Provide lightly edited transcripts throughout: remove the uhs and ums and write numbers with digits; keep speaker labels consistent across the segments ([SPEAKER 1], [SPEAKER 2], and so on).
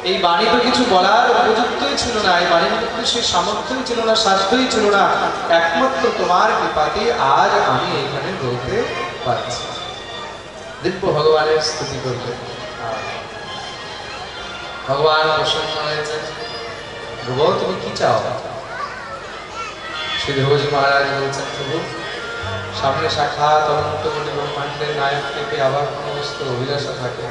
[SPEAKER 1] এই বাণী তো কিছু বলার উপযুক্তই ছিল না, এই বাণীর মধ্যে সে সামর্থ্যই ছিল না, সাধ্যই ছিল না। একমাত্র তোমার কৃপাতে আজ আমি এখানে বলতে পারছি। দিব্য ভগবানের স্তুতি করবে। ভগবান প্রসন্ন হয়েছে। ধ্রুব তুমি কি চাও? শ্রী ধ্রুবজি মহারাজ বলছেন, প্রভু সামনে সাক্ষাৎ অনন্ত কোটি ব্রহ্মাণ্ডের নায়ককে পেয়ে আবার কোনো বস্তু অভিলাষা থাকে,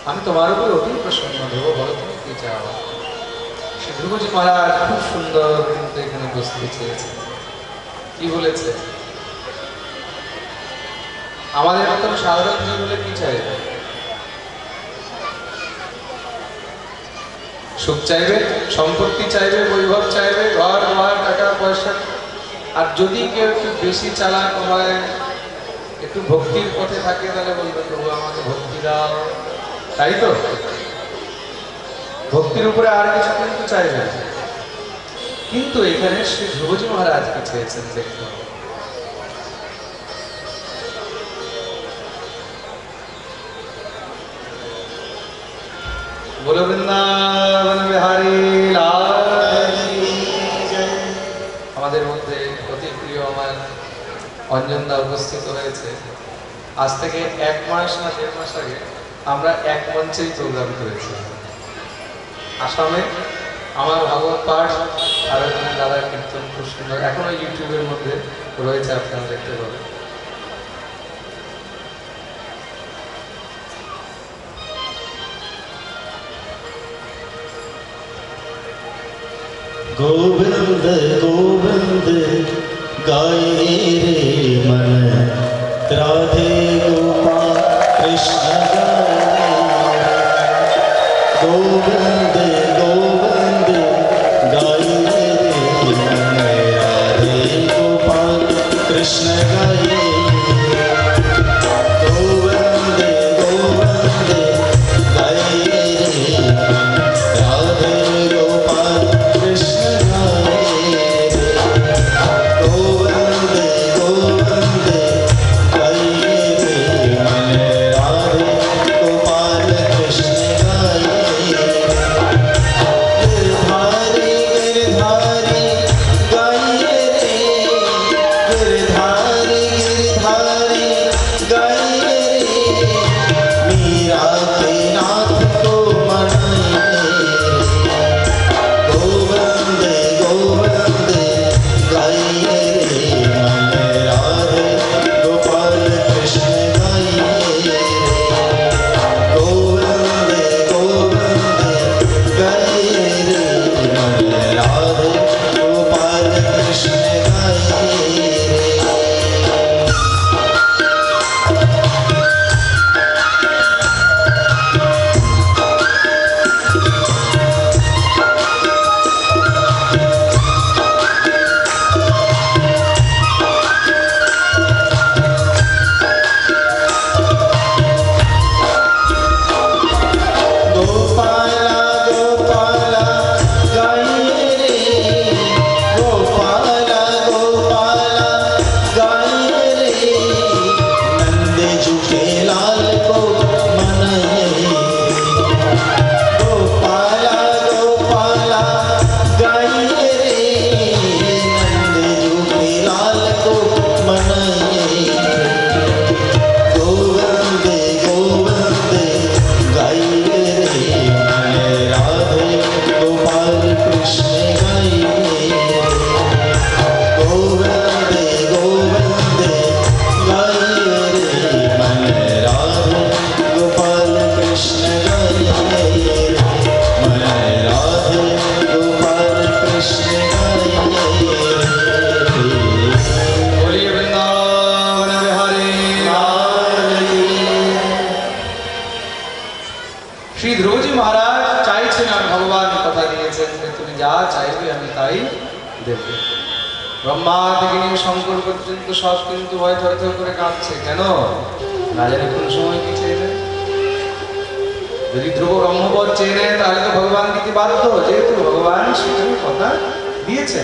[SPEAKER 1] আমি তোমার উপর অতি প্রসন্ন। ধ্রুব বলো তুমি কি চাও? শ্রী ধ্রুবজি মহারাজ খুব সুন্দর কিন্তু এখানে বসতে চেয়েছে। কি বলেছে? আমাদের মতন সাধারণ জীবনে কি চাইবে? সুখ চাইবে, সম্পত্তি চাইবে, বৈভব চাইবে, ঘর ঘর টাকা পয়সা। আর যদি কেউ একটু বেশি চালাক হয়, একটু ভক্তির পথে থাকে, তাহলে বলবে প্রভু আমাকে ভক্তি দাও। তাই তো? ভক্তির উপরে আর কিছু কিন্তু চাইবে। কিন্তু এখানে শ্রী ধ্রুবজি মহারাজ কি চেয়েছেন দেখতে হবে। बोलो वृंदावन बिहारी लाल की जय। আমাদের মধ্যে অতি প্রিয় আমার অঞ্জনদা উপস্থিত হয়েছে। আজ থেকে 1 মাস না 1.5 মাস আগে আমরা এক মঞ্চেই প্রোগ্রাম করেছি আসামে। আমার ভাগবত পাঠ আর ওখানে দাদার কীর্তন খুব সুন্দর, এখনো ইউটিউবের মধ্যে রয়েছে, আপনারা দেখতে পাবেন।
[SPEAKER 2] गोविंद गोविंद गाए रे मन, राधे गोपाल कृष्ण गाए। गोविंद गोविंद गाए रे मन, राधे गोपाल कृष्ण गाए। गोविंद गोविंद गाए रे मन, राधे गोपाल कृष्ण गाए। गोविंद गोविंद गाए रे मन, राधे गोपाल कृष्ण गाए। गिरधारी गिरधारी गाए रे, गिरधारी गिरधारी गाए रे, मीरा के नाथ को मनाए। गोविंद गोविंद गाए रे मन, राधे गोपाल कृष्ण गाए। गोविंद गोविंद गाए रे मन, राधे गोपाल कृष्ण गाए। गोपाला गोपाला गाए रे, गोपाला गोपाला गाए रे, नंद झूठे लाल को मनाए। गोपाला गोपाला गाए रे, नंद झूठे लाल को मनाए। गोविंद गोविंद गाए रे मन, राधे गोपाल कृष्ण गाए। गोविंद गोविंद गाए रे मन, राधे गोपाल कृष्ण गाए। मन राधे गोपाल कृष्ण गाए।
[SPEAKER 1] बोलिए वृंदावन बिहारी लाल की। শ্রী ধ্রুবজি মহারাজ চাইছেন, আর ভগবান কথা দিয়েছেন যে তুমি যা চাইবে আমি তাই দেব। ব্রহ্মা থেকে নিয়ে শঙ্কর পর্যন্ত সব কিন্তু ভয় থরথর করে কাঁপছে। কেন? না জানি কোন সময় কি চেয়ে নেয়। যদি ধ্রুব ব্রহ্মপদ চেয়ে নেয় তাহলে তো ভগবান দিতে বাধ্য, যেহেতু ভগবান সেখানে কথা দিয়েছে।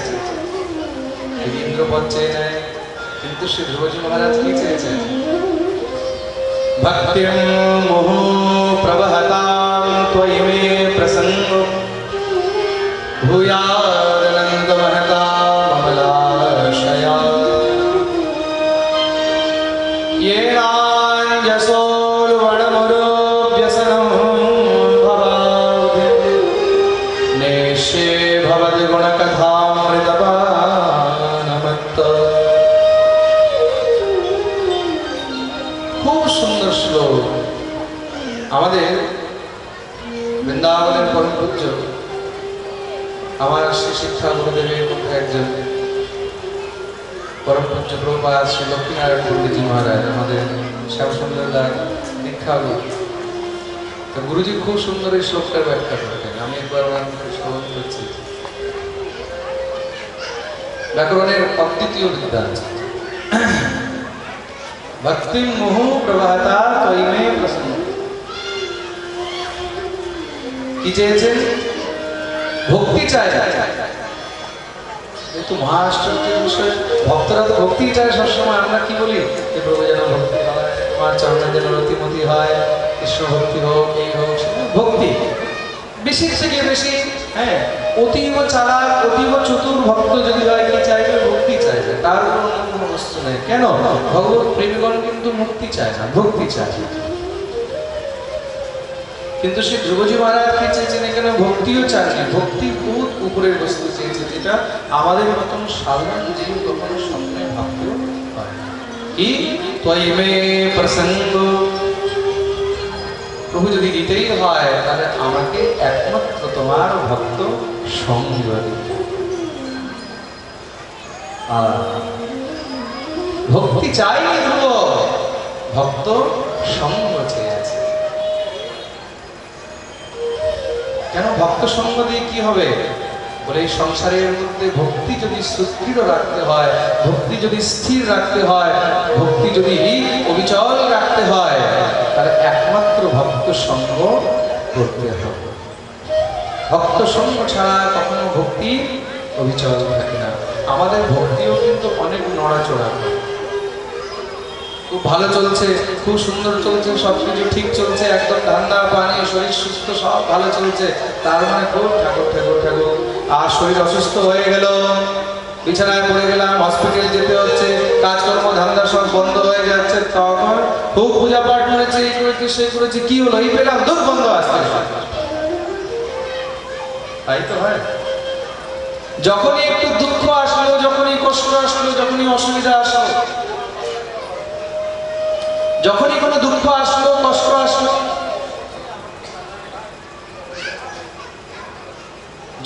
[SPEAKER 1] যদি ইন্দ্রপদ চেয়ে নেয়, কিন্তু শ্রী ধ্রুবজি মহারাজ কি চেয়েছেন? ভক্তিম মোহ প্রবহতা আমাদের বৃন্দাবনের পরম পূজ্য আমার শ্রী শিক্ষা গুরুদেবের মধ্যে একজন পরম পূজ্য প্রভুপাদ শ্রী লক্ষ্মীনারায়ণ গুরুজি মহারাজ, আমাদের শ্যামসুন্দর দাস দীক্ষা গুরু। তো গুরুজি খুব সুন্দর এই শ্লোকটার ব্যাখ্যা করতেন। আমি একবার ওনার মুখে শ্রবণ করছি। ব্যাকরণের অদ্বিতীয় বিদ্যা আছে। ভক্তি মোহ প্রভাতা তৈমে প্রসন্ন। কি চেয়েছেন? ভক্তি চায়। কিন্তু মহাআশ্চর্যের বিষয়, ভক্তরা তো ভক্তি চায় সবসময়। আমরা কি বলি যে প্রভু যেন ভক্তি হয়, তোমার চরণে যেন রতিমতি হয়, কৃষ্ণ ভক্তি হোক, এই হোক, ভক্তি বেশির থেকে বেশি। হ্যাঁ, অতীব চালাক, অতীব চতুর ভক্ত যদি হয়, কি চাইবে? ভক্তি চাইবে, তার কোনো বস্তু নেই। কেন? ভগবত প্রেমীগণ কিন্তু মুক্তি চায় না, ভক্তি চায়। কিন্তু সে ধ্রুবজি মহারাজ কি চেয়েছেন? এখানে ভক্তিও চাইছে, ভক্তি খুব উপরের বস্তু চেয়েছে, যেটা আমাদের মতন সাধারণ জীব কখনো স্বপ্নে ভাবতেও পারে না। কি? ত্বয়িমে প্রসঙ্গ। প্রভু যদি দিতেই হয়, তাহলে আমাকে একমাত্র তোমার ভক্ত সঙ্গ দিতে। ভক্তি চাইনি ধ্রুব, ভক্ত সঙ্গ চেয়েছে। কেন? ভক্ত সঙ্গ দিয়ে কি হবে? বলে এই সংসারের মধ্যে ভক্তি যদি সুদৃঢ় রাখতে হয়, ভক্তি যদি স্থির রাখতে হয়, ভক্তি যদি অবিচল রাখতে হয়, তাহলে একমাত্র ভক্ত সঙ্গ করতে হবে। ভক্ত সঙ্গ ছাড়া কখনো ভক্তি অবিচল থাকে না। আমাদের ভক্তিও কিন্তু অনেক নড়াচড়া। খুব ভালো চলছে, খুব সুন্দর চলছে, সবকিছু ঠিক চলছে, একদম ঠান্ডা পানি, শরীর সুস্থ, সব ভালো চলছে, তার মানে খুব ঠাকুর ঠাকুর ঠাকুর। আর শরীর অসুস্থ হয়ে গেল, বিছানায় পড়ে গেলাম, হসপিটাল যেতে হচ্ছে, কাজকর্ম ধান্দা সব বন্ধ হয়ে যাচ্ছে, তখন খুব পূজা পাঠ করেছে, এই করেছে, সেই করেছে, কি হলো? এই পেলাম, দুঃখ বন্ধ আসতে। তাই তো হয়। যখনই একটু দুঃখ আসলো, যখনই কষ্ট আসলো, যখনই অসুবিধা আসলো, যখনই কোনো দুঃখ আসলো, কষ্ট আসলো,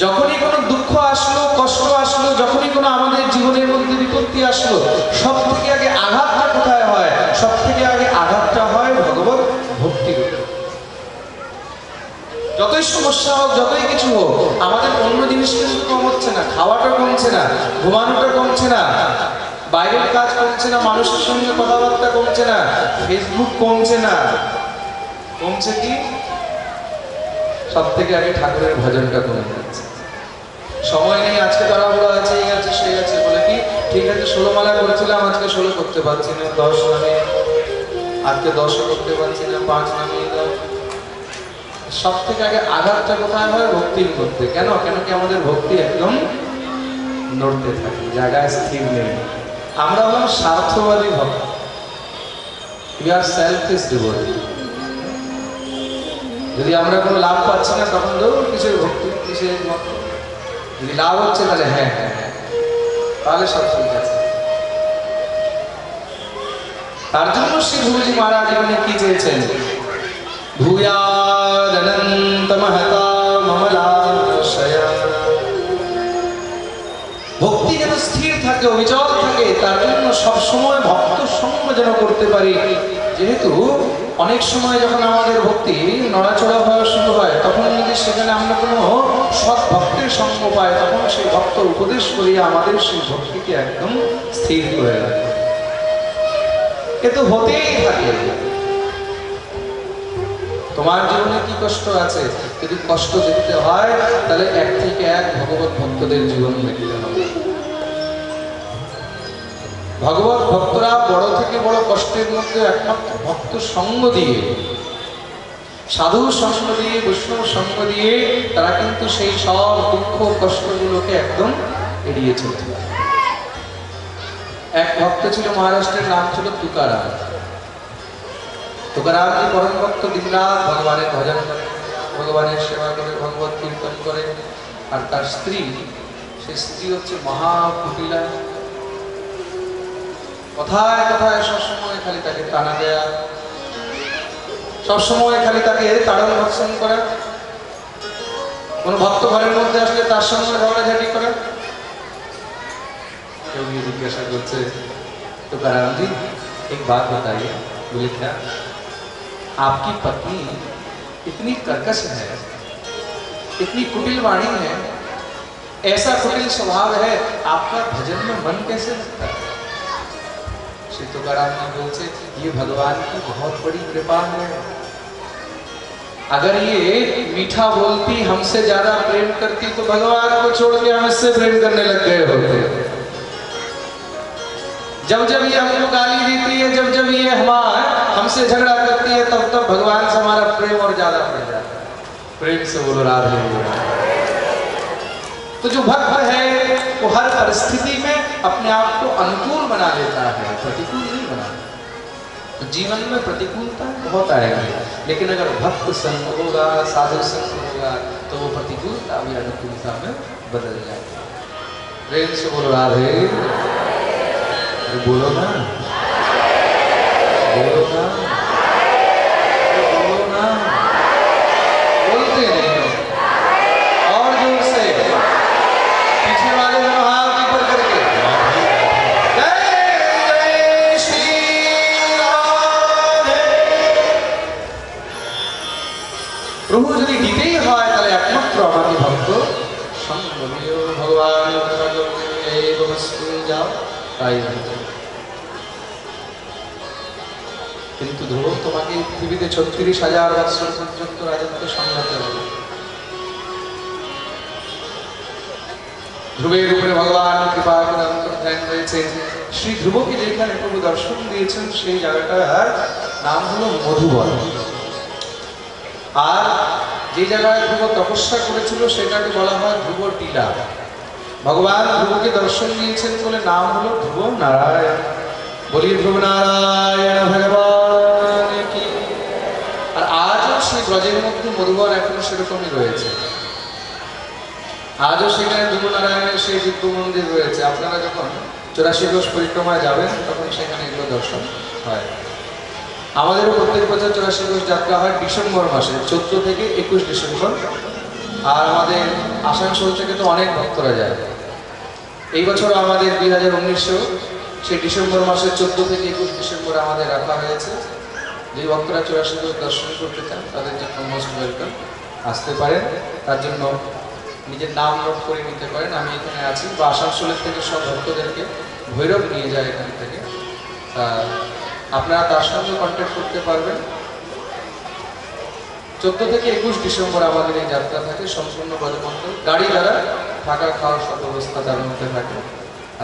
[SPEAKER 1] যখনই কোনো দুঃখ আসলো, কষ্ট আসলো, যখনই কোনো আমাদের জীবনের মধ্যে বিপত্তি আসলো, সব থেকে আগে আঘাতটা কোথায় হয়? সব থেকে আগে আঘাতটা হয় ভগবত ভক্তির। যতই সমস্যা হোক, যতই কিছু হোক, আমাদের অন্য জিনিস কিন্তু কম হচ্ছে না, খাওয়াটা কমছে না, ঘুমানোটা কমছে না, বাইরের কাজ কমছে না, মানুষের সঙ্গে কথাবার্তা কমছে না, ফেসবুক কমছে না, কমছে কি? সব থেকে আগে ঠাকুরের ভজনটা কমে যাচ্ছে। সময় নেই, আজকে তাড়াহুড়ো আছে, এই আছে, সেই আছে, বলে কি ঠিক আছে 16 মালা করেছিলাম, আজকে 16 করতে পারছি না, 10 নামিয়ে, আজকে 10 করতে পারছি না, 5 নামিয়ে দাও। সব থেকে আগে আঘাতটা কোথায় হয়? ভক্তির মধ্যে। কেন? কেন কি আমাদের ভক্তি একদম নড়তে থাকে, জায়গায় স্থির নেই। আমরা হলাম স্বার্থবাদী ভক্ত। We are selfish devotee. যদি আমরা কোনো লাভ পাচ্ছি না, তখন ধরো কিসের ভক্তি, কিসের ভক্ত। যদি লাভ হচ্ছে, তাহলে হ্যাঁ হ্যাঁ হ্যাঁ, তাহলে সব ঠিক আছে। তার জন্য শ্রী ধ্রুবজি মহারাজ এখানে কি চেয়েছেন? ভূয়াদনন্ত মহতা মমলাশয়া। ভক্তি যেন স্থির থাকে, অবিচল থাকে, তার জন্য সবসময় ভক্ত সঙ্গ যেন করতে পারি। যেহেতু অনেক সময় যখন আমাদের ভক্তি নড়াচড়া হওয়া শুরু হয়, তখন যদি সেখানে আমরা কোনো সৎ ভক্তের সঙ্গ পাই, তখন সেই ভক্ত উপদেশ করিয়া আমাদের সেই ভক্তিকে একদম স্থির করে রাখে। কিন্তু হতেই থাকে। তোমার জীবনে কি কষ্ট আছে? যদি কষ্ট দেখতে হয়, তাহলে এক থেকে এক ভগবত ভক্তদের জীবন দেখতে হবে। ভগবত ভক্তরা বড় থেকে বড় কষ্টের মধ্যে একমাত্র ভক্ত সঙ্গ দিয়ে, সাধু সঙ্গ দিয়ে, বৈষ্ণব সঙ্গ দিয়ে তারা কিন্তু সেই সব দুঃখ কষ্টগুলোকে একদম এড়িয়ে চলতে পারে। এক ভক্ত ছিল মহারাষ্ট্রের, নাম ছিল তুকারাম। তুকারাম যে পরম ভক্ত, দিনরাত ভগবানের ভজন করে, ভগবানের সেবা করে, ভগবত কীর্তন করে। আর তার স্ত্রী, সে স্ত্রী হচ্ছে মহাকুটিলা। কথায় কথায় সবসময় খালি তাকে টানা দেয়া, সবসময় খালি তাকে তাড়ন ভৎসন করা, কোন ভক্ত ঘরের মধ্যে আসলে তার সঙ্গে ঝগড়াঝাটি করা। কেউ গিয়ে জিজ্ঞাসা করছে, तो काराम जी एक बात बताइए। बोले क्या? आपकी पत्नी इतनी कर्कश है, इतनी कुटिल वाणी है, ऐसा कुटिल स्वभाव है, आपका भजन में मन कैसे लगता है? श्री तुकाराम जी बोलते, ये भगवान की बहुत बड़ी कृपा है। अगर ये मीठा बोलती, हमसे ज्यादा प्रेम करती, तो भगवान को छोड़ के हम इससे प्रेम करने लग गए होते। जब जब ये हमको गाली देती है, जब जब ये हमसे झगड़ा करती है, तब तब भगवान से हमारा प्रेम और ज्यादा बढ़ जाता है। प्रेम से बोलो राधे। तो जो भक्त है वो हर परिस्थिति में अपने आप को अनुकूल बना लेता है, प्रतिकूल नहीं बनाता। तो जीवन में प्रतिकूलता बहुत आएगी, लेकिन अगर भक्त संग होगा, साधु संग होगा, तो वो प्रतिकूलता भी अनुकूलता में बदल जाएगी। प्रेम से बोलो राधे। बोलो ना, बोलो ना, बोलो ना, बोलते नहीं हो। और जोर से पीछे वाले में हाथ ऊपर करके जय जय श्री राधे। प्रभु यदि दितेই হয় তাহলে একমাত্র আমাকে ভক্ত সঙ্গমিও ভগবান এই বস্তু যাও তাই। কিন্তু ধ্রুব তোমাকে পৃথিবীতে 36,000 বৎসর পর্যন্ত রাজত্ব সামলাতে হবে। ধ্রুবের উপরে ভগবান কৃপা করে অন্তর্ধান হয়েছে। শ্রী ধ্রুবকে যেখানে প্রভু দর্শন দিয়েছেন সেই জায়গাটার নাম হলো মধুবন। আর যে জায়গায় ধ্রুব তপস্যা করেছিল সেটাকে বলা হয় ধ্রুব টিলা। ভগবান ধ্রুবকে দর্শন দিয়েছেন বলে নাম হলো ধ্রুব নারায়ণ। বলি ধ্রুব নারায়ণ ভগবান কি। আর আজও সেই ব্রজের মধ্যে মধুবন এখনো সেরকমই রয়েছে। আজও সেখানে ধ্রুব নারায়ণের সেই দিব্য মন্দির রয়েছে। আপনারা যখন 84 কোষ পরিক্রমায় যাবেন তখন সেখানে এগুলো দর্শন হয়। আমাদেরও প্রত্যেক বছর 84 কোষ যাত্রা হয় ডিসেম্বর মাসে, 14 থেকে 21 ডিসেম্বর। আর আমাদের আসানসোল থেকে তো অনেক ভক্তরা যায়। এই বছর আমাদের 2019-এও সেই ডিসেম্বর মাসের 14 থেকে 21 ডিসেম্বর আমাদের রাখা হয়েছে। যে ভক্তরা 84 কোষ দর্শন করতে চান তাদের জন্য মোস্ট ওয়েলকাম, আসতে পারেন। তার জন্য নিজের নাম নোট করে নিতে পারেন, আমি এখানে আছি। বা আসানসোলের থেকে সব ভক্তদেরকে ভৈরব নিয়ে যায় এখান থেকে, আপনারা তার সঙ্গে কন্ট্যাক্ট করতে পারবেন। 14 থেকে 21 ডিসেম্বর আমাদের এই যাত্রা থাকে সম্পূর্ণ ব্রজমণ্ডল। গাড়ি দ্বারা থাকা খাওয়ার সব ব্যবস্থা তার মধ্যে থাকে,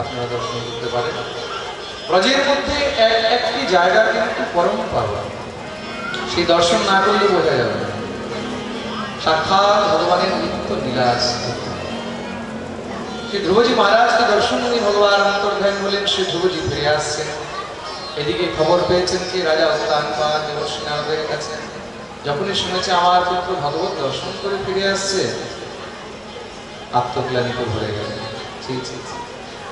[SPEAKER 1] আপনারা দর্শন করতে পারেন। ব্রজের মধ্যে একটি জায়গা কিন্তু পরম পাওয়া, সেই দর্শন না করলে বোঝা যাবে না। সাক্ষাৎ ভগবানের নিত্য লীলাস। শ্রী ধ্রুবজি মহারাজকে দর্শন উনি ভগবান অন্তর্ধান বলেন। শ্রী ধ্রুবজি ফিরে আসছেন। এদিকে খবর পেয়েছেন কি রাজা উত্তানপাদ দেবর্ষি নারদের কাছে। যখনই শুনেছে আমার পুত্র ভগবত দর্শন করে ফিরে আসছে, আত্মগ্লানিতে ভরে গেলেন।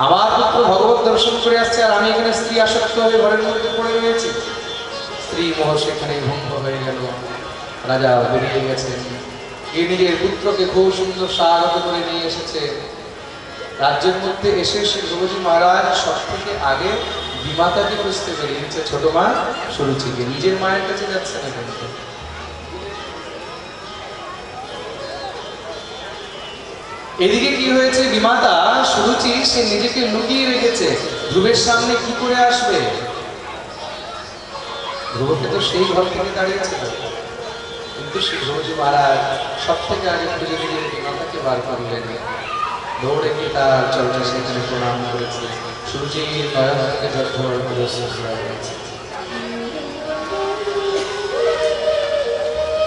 [SPEAKER 1] আমার পুত্র ভগবত দর্শন করে আসছে আর আমি এখানে স্ত্রী আসক্ত হয়ে ঘরের মধ্যে পড়ে রয়েছি। স্ত্রী মোহ সেখানে ভঙ্গ হয়ে গেল। রাজা বেরিয়ে গেছেন। এই নিজের পুত্রকে খুব সুন্দর স্বাগত করে নিয়ে এসেছে। রাজ্যের মধ্যে এসে শ্রী ধ্রুবজি মহারাজ সব থেকে আগে বিমাতাকে খুঁজতে বেরিয়েছে, ছোট মা সুরুচিকে। নিজের মায়ের কাছে যাচ্ছে না কিন্তু। এদিকে কি হয়েছে, বিমাতা সুরুচি সে নিজেকে লুকিয়ে রেখেছে। ধ্রুবের সামনে কি করে আসবে? ধ্রুবকে তো সেই ঘর থেকে দাঁড়িয়েছিল, কিন্তু শ্রী ধ্রুবজি মহারাজ সব থেকে আগে খুঁজে নিজের বিমাতাকে বার করলেন। দৌড়ে গিয়ে তার চরণে সেখানে প্রণাম করেছে। সুরুচি নয়ন থেকে ঝরঝর করে গেছে।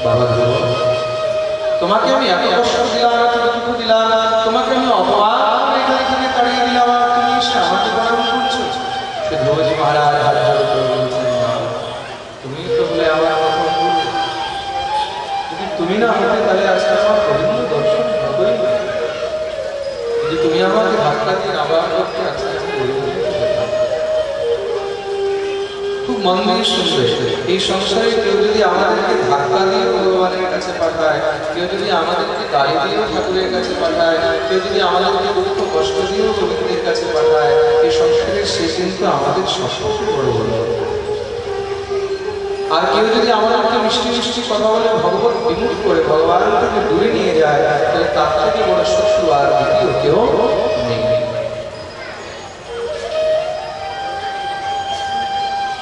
[SPEAKER 1] বাবা ধ্রুব, তোমাকে আমি এত কষ্ট দিলাম, এত দুঃখ দিলাম, তোমাকে আমি অপমান এখানে থেকে তাড়িয়ে দিলাম, আর তুমি এসে আমাকে প্রণাম করছো। শ্রী ধ্রুবজি মহারাজ হাত জোড় করে বলছেন, তুমি তো বলে আমার কখন বলবে, যদি তুমি না হতে তাহলে আজকে আমার গোবিন্দ দর্শন হতোই না। যদি তুমি আমাকে ধাক্কা দিয়ে আবার করতে আজকে খুব মন দিয়ে শুনবে, এই সংসারে কেউ যদি আমাদেরকে ধাক্কা দিয়ে ভগবানের কাছে পাঠায়, কেউ যদি আমাদেরকে গালি দিয়েও ঠাকুরের কাছে পাঠায়, কেউ যদি আমাদেরকে দুঃখ কষ্ট দিয়েও গোবিন্দের কাছে পাঠায়, এই সংসারের শেষ কিন্তু আমাদের সবচেয়ে বড় বড়। আর কেউ যদি আমাদেরকে মিষ্টি মিষ্টি কথা বলে ভগবত বিমুখ করে ভগবান থেকে দূরে নিয়ে যায়, তাহলে তার থেকে বড় শত্রু আর দ্বিতীয় কেউ নেই।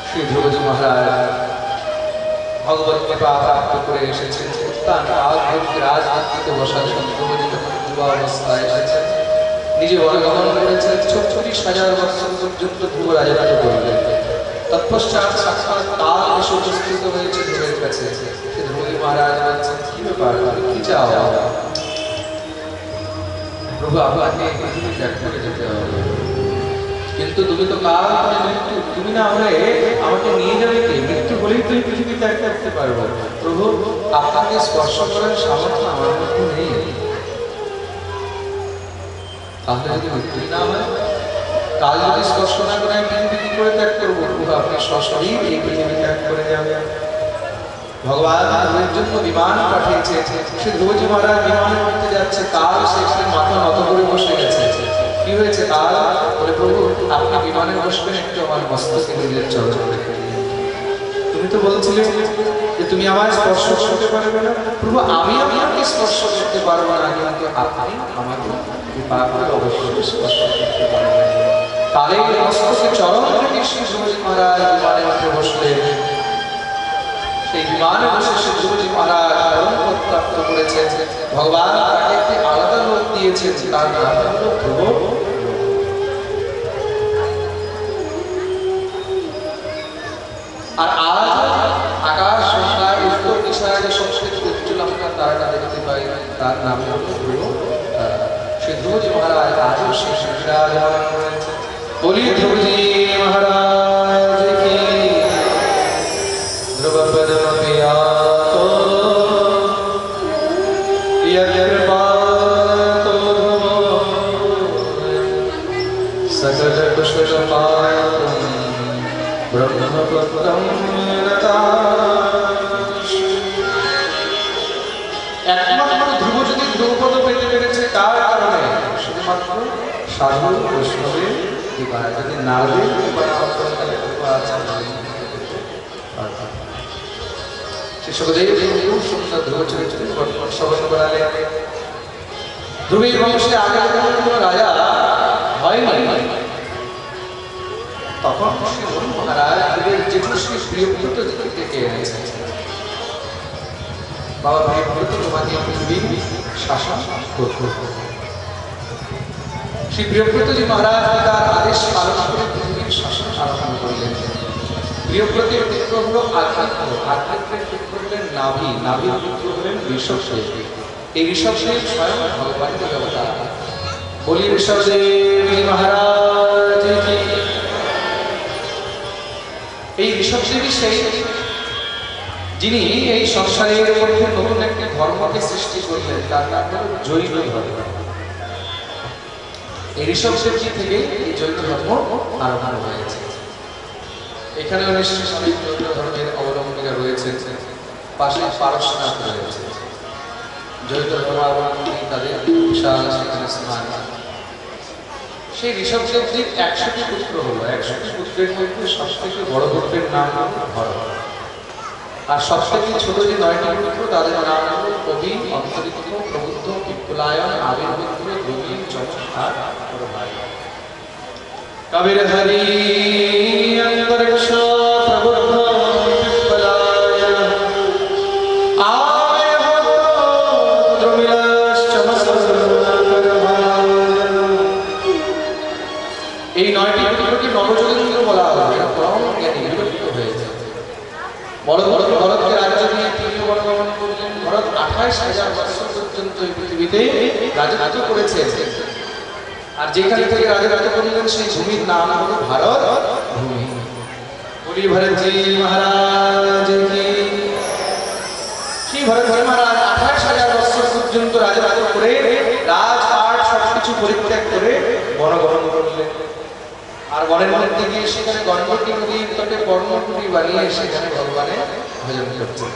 [SPEAKER 1] শ্রী ধ্রুবজি মহারাজ ভগবত কৃপা প্রাপ্ত করে এসেছেন, রাজনীতিতে বসার ধ্রুবজি যখন যুবা অবস্থায় এসেছেন, নিজে বনগমন করেছেন, 36,000 বছর পর্যন্ত ধ্রুব রাজত্ব করলেন। তৎপশ্চাৎ সাক্ষাৎ কাল এসে উপস্থিত হয়েছে ধ্রুবের কাছে। ধ্রুবজি মহারাজ বলছেন, কি ব্যাপার, কি চাও? প্রভু, আপনাকে পৃথিবী ত্যাগ করে যেতে হবে, কিন্তু তুমি তো কাল মৃত্যু, তুমি না হলে আমাকে নিয়ে যাবে কে? মৃত্যু হলেই তুমি পৃথিবী ত্যাগ করতে পারবো। প্রভু, আপনাকে স্পর্শ করার সামর্থ্য আমার মধ্যে নেই, তাহলে যদি মৃত্যু না হয়, কাল যদি স্পর্শ না করে আমি পৃথিবী কি করে ত্যাগ করবো? প্রভু, আপনি সশরীর এই পৃথিবী ত্যাগ করে যাবেন। ভগবান ধ্রুবের জন্য বিমান পাঠিয়েছে, সে ধ্রুবজি মহারাজ বিমানে উঠতে যাচ্ছে, কাল সেখানে মাথা নত করে বসে গেছে। কি হয়েছে? কাল বলে, প্রভু আপনি বিমানে বসবেন, একটু আমার মস্তকে নিজের চরণ রেখে দিন। তুমি তো বলছিলে যে তুমি আমার স্পর্শ করতে পারবে না। প্রভু, আমি আপনাকে স্পর্শ করতে পারবো না, কিন্তু আপনি আমাকে কৃপা করে অবশ্যই স্পর্শ করতে পারবেন। কালে মস্তকে চরণ রেখে শ্রী ধ্রুবজি মহারাজ বিমানে উঠে বসলেন। সেই বিমানে বসে শ্রী ধ্রুবজি মহারাজ পরম প্রাপ্ত করেছেন। ভগবান তাকে একটি আলাদা লোক দিয়েছেন, তার নাম হলো ধ্রুব। আর আজ আকাশ গঙ্গার উত্তর দিশায় যে সবচেয়ে উজ্জ্বলতা তারাটা দেখতে পাই, তার নাম হলো ধ্রুব তারা। শ্রী ধ্রুবজি মহারাজ আজও সেই বিরাজমান করেছেন। বলি ধ্রুবজি মহারাজ কি ধ্রুব পদম পিয়াতো কৃপাতো ধ্রুব সকল কুশল পায়তম ব্রহ্মপুত্রম একমাত্র ধ্রুব যদি ধ্রুবপদ পেতে পেরেছে কার কারণে? শুধুমাত্র সাধু বৈষ্ণবের কৃপায়। যদি নারদের কৃপা না হতো তাহলে কৃপা আছে সুখদেব খুব সুন্দর ধ্রুব চরিত্র শ্রবণ করালে। ধ্রুবের বংশে আগে কোনো রাজা হয়নি, তখন শ্রী ধ্রুব মহারাজ ধ্রুবের জেঠু শ্রী প্রিয়ব্রত থেকে এনেছেন। বাবা প্রিয়ব্রত, তোমাকে পৃথিবী শাসন করতে। শ্রী প্রিয়ব্রতজি মহারাজ তার আদেশ পালন করে পৃথিবীর শাসন আরম্ভ করলেন। প্রিয়ব্রতের পুত্র হল আধ্যাত্ম, আধ্যাত্মের পুত্র হলেন নাভি, নাভির পুত্র হলেন ঋষভদেব। এই ঋষভদেব স্বয়ং ভগবানের অবতার। বলি ঋষভদেব মহারাজ কি। এই ঋষভদেবী সেই যিনি এই সংসারের মধ্যে নতুন একটি ধর্মকে সৃষ্টি করলেন, তার নাম হল জৈন ধর্ম। এই ঋষভদেবজি থেকে এই জৈন ধর্ম আরম্ভ হয়েছে। এখানে নিশ্চয়ই অনেক জৈন ধর্মের অবলম্বীরা রয়েছেন, পাশে পারশনাথ রয়েছে। জৈন ধর্মাবলম্বী তাদের বিশাল সেখানে স্থান। সেই ঋষভদেবজির 100টি পুত্র হলো। 100টি পুত্রের মধ্যে সবথেকে বড় পুত্রের নাম হল ভরত। আর সবথেকে ছোট যে 9টি পুত্র তাদের নাম হল কবি, অন্তরিক্ষ, প্রবুদ্ধ, বিপ্লায়ন, আবির্বুদ্ধ, রবি, চমৎকার বড় ভাই। কবির হরি অন্তরিক্ষ প্রবুদ্ধ বিপ্লায়ন আবির্বুদ্ধ দ্রবিড়াস চমৎকার ভাই। এই 9টি পুত্রকে নবযোগেন্দ্র বলা হয়। পরম জ্ঞানী বিরক্ত হয়েছে। ভরতকে রাজ্য দিয়ে তিনি বনগমন করলেন। ভরত 28,000 বছর পর্যন্ত এই পৃথিবীতে রাজত্ব করেছেন। আর যেখানে থেকে রাজত্ব করলেন সেই ভূমির নাম হলো ভারত ভূমি। বলি ভরতজি মহারাজ কি। সেই ভরতজি মহারাজ 28,000 বছর পর্যন্ত রাজত্ব করে রাজপাট সবকিছু পরিত্যাগ করে বনগমন করলেন। আর বনের মধ্যে গিয়ে সেখানে গণ্ডকী নদীর তটে কর্মকুটি বানিয়ে সেখানে ভগবানের ভজন করছে।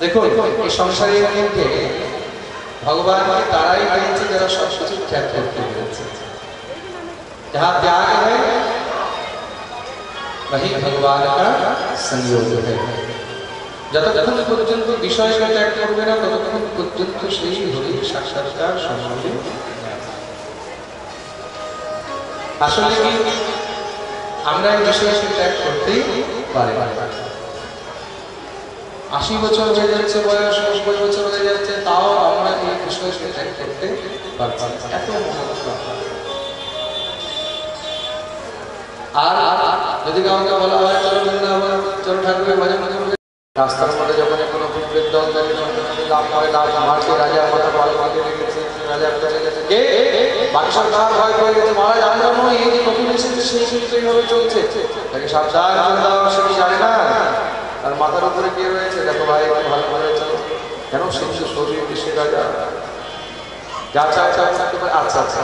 [SPEAKER 1] দেখুন এই সংসারের মধ্যে ভগবানকে তারাই পেয়েছে যারা সবকিছু ত্যাগ করতে পেরেছে। जहाँ त्याग है वही भगवान का संयोग है। যতক্ষণ পর্যন্ত বিষয়কে ত্যাগ করবে না ততক্ষণ পর্যন্ত সেই হরির সাক্ষাৎকার সম্ভব। আসলে কি আমরা এই বিষয়কে ত্যাগ করতেই পারি না। 80 বছর হয়ে যাচ্ছে বয়স, 90 বছর হয়ে যাচ্ছে, তাও আমরা এই বিষয়কে ত্যাগ করতে পারছি না। এত মহত্ব। আর যদি কাউকে বলা হয় চলো বৃন্দাবন, চলো ঠাকুরের ভজন করবে, রাস্তার মধ্যে যখন কোনো বিদ্যুৎ লাভ হয় লাভ মারকে রাজা কথা পাল মাকে রেখেছে, রাজা চলে গেছে, কে বাকি সরকার ভয় পেয়ে গেছে, মহারাজ আমরা নয়, এই যে নতুন এসেছে সেই কিন্তু এইভাবে চলছে, তাকে সাবধান করে দাও, সে কি জানে না আর মাথার উপরে কে রয়েছে, দেখো ভাই ভালো ভালো চলো, কেন সেই শরীর দেশে রাজা যা চায় চায় আচ্ছা আচ্ছা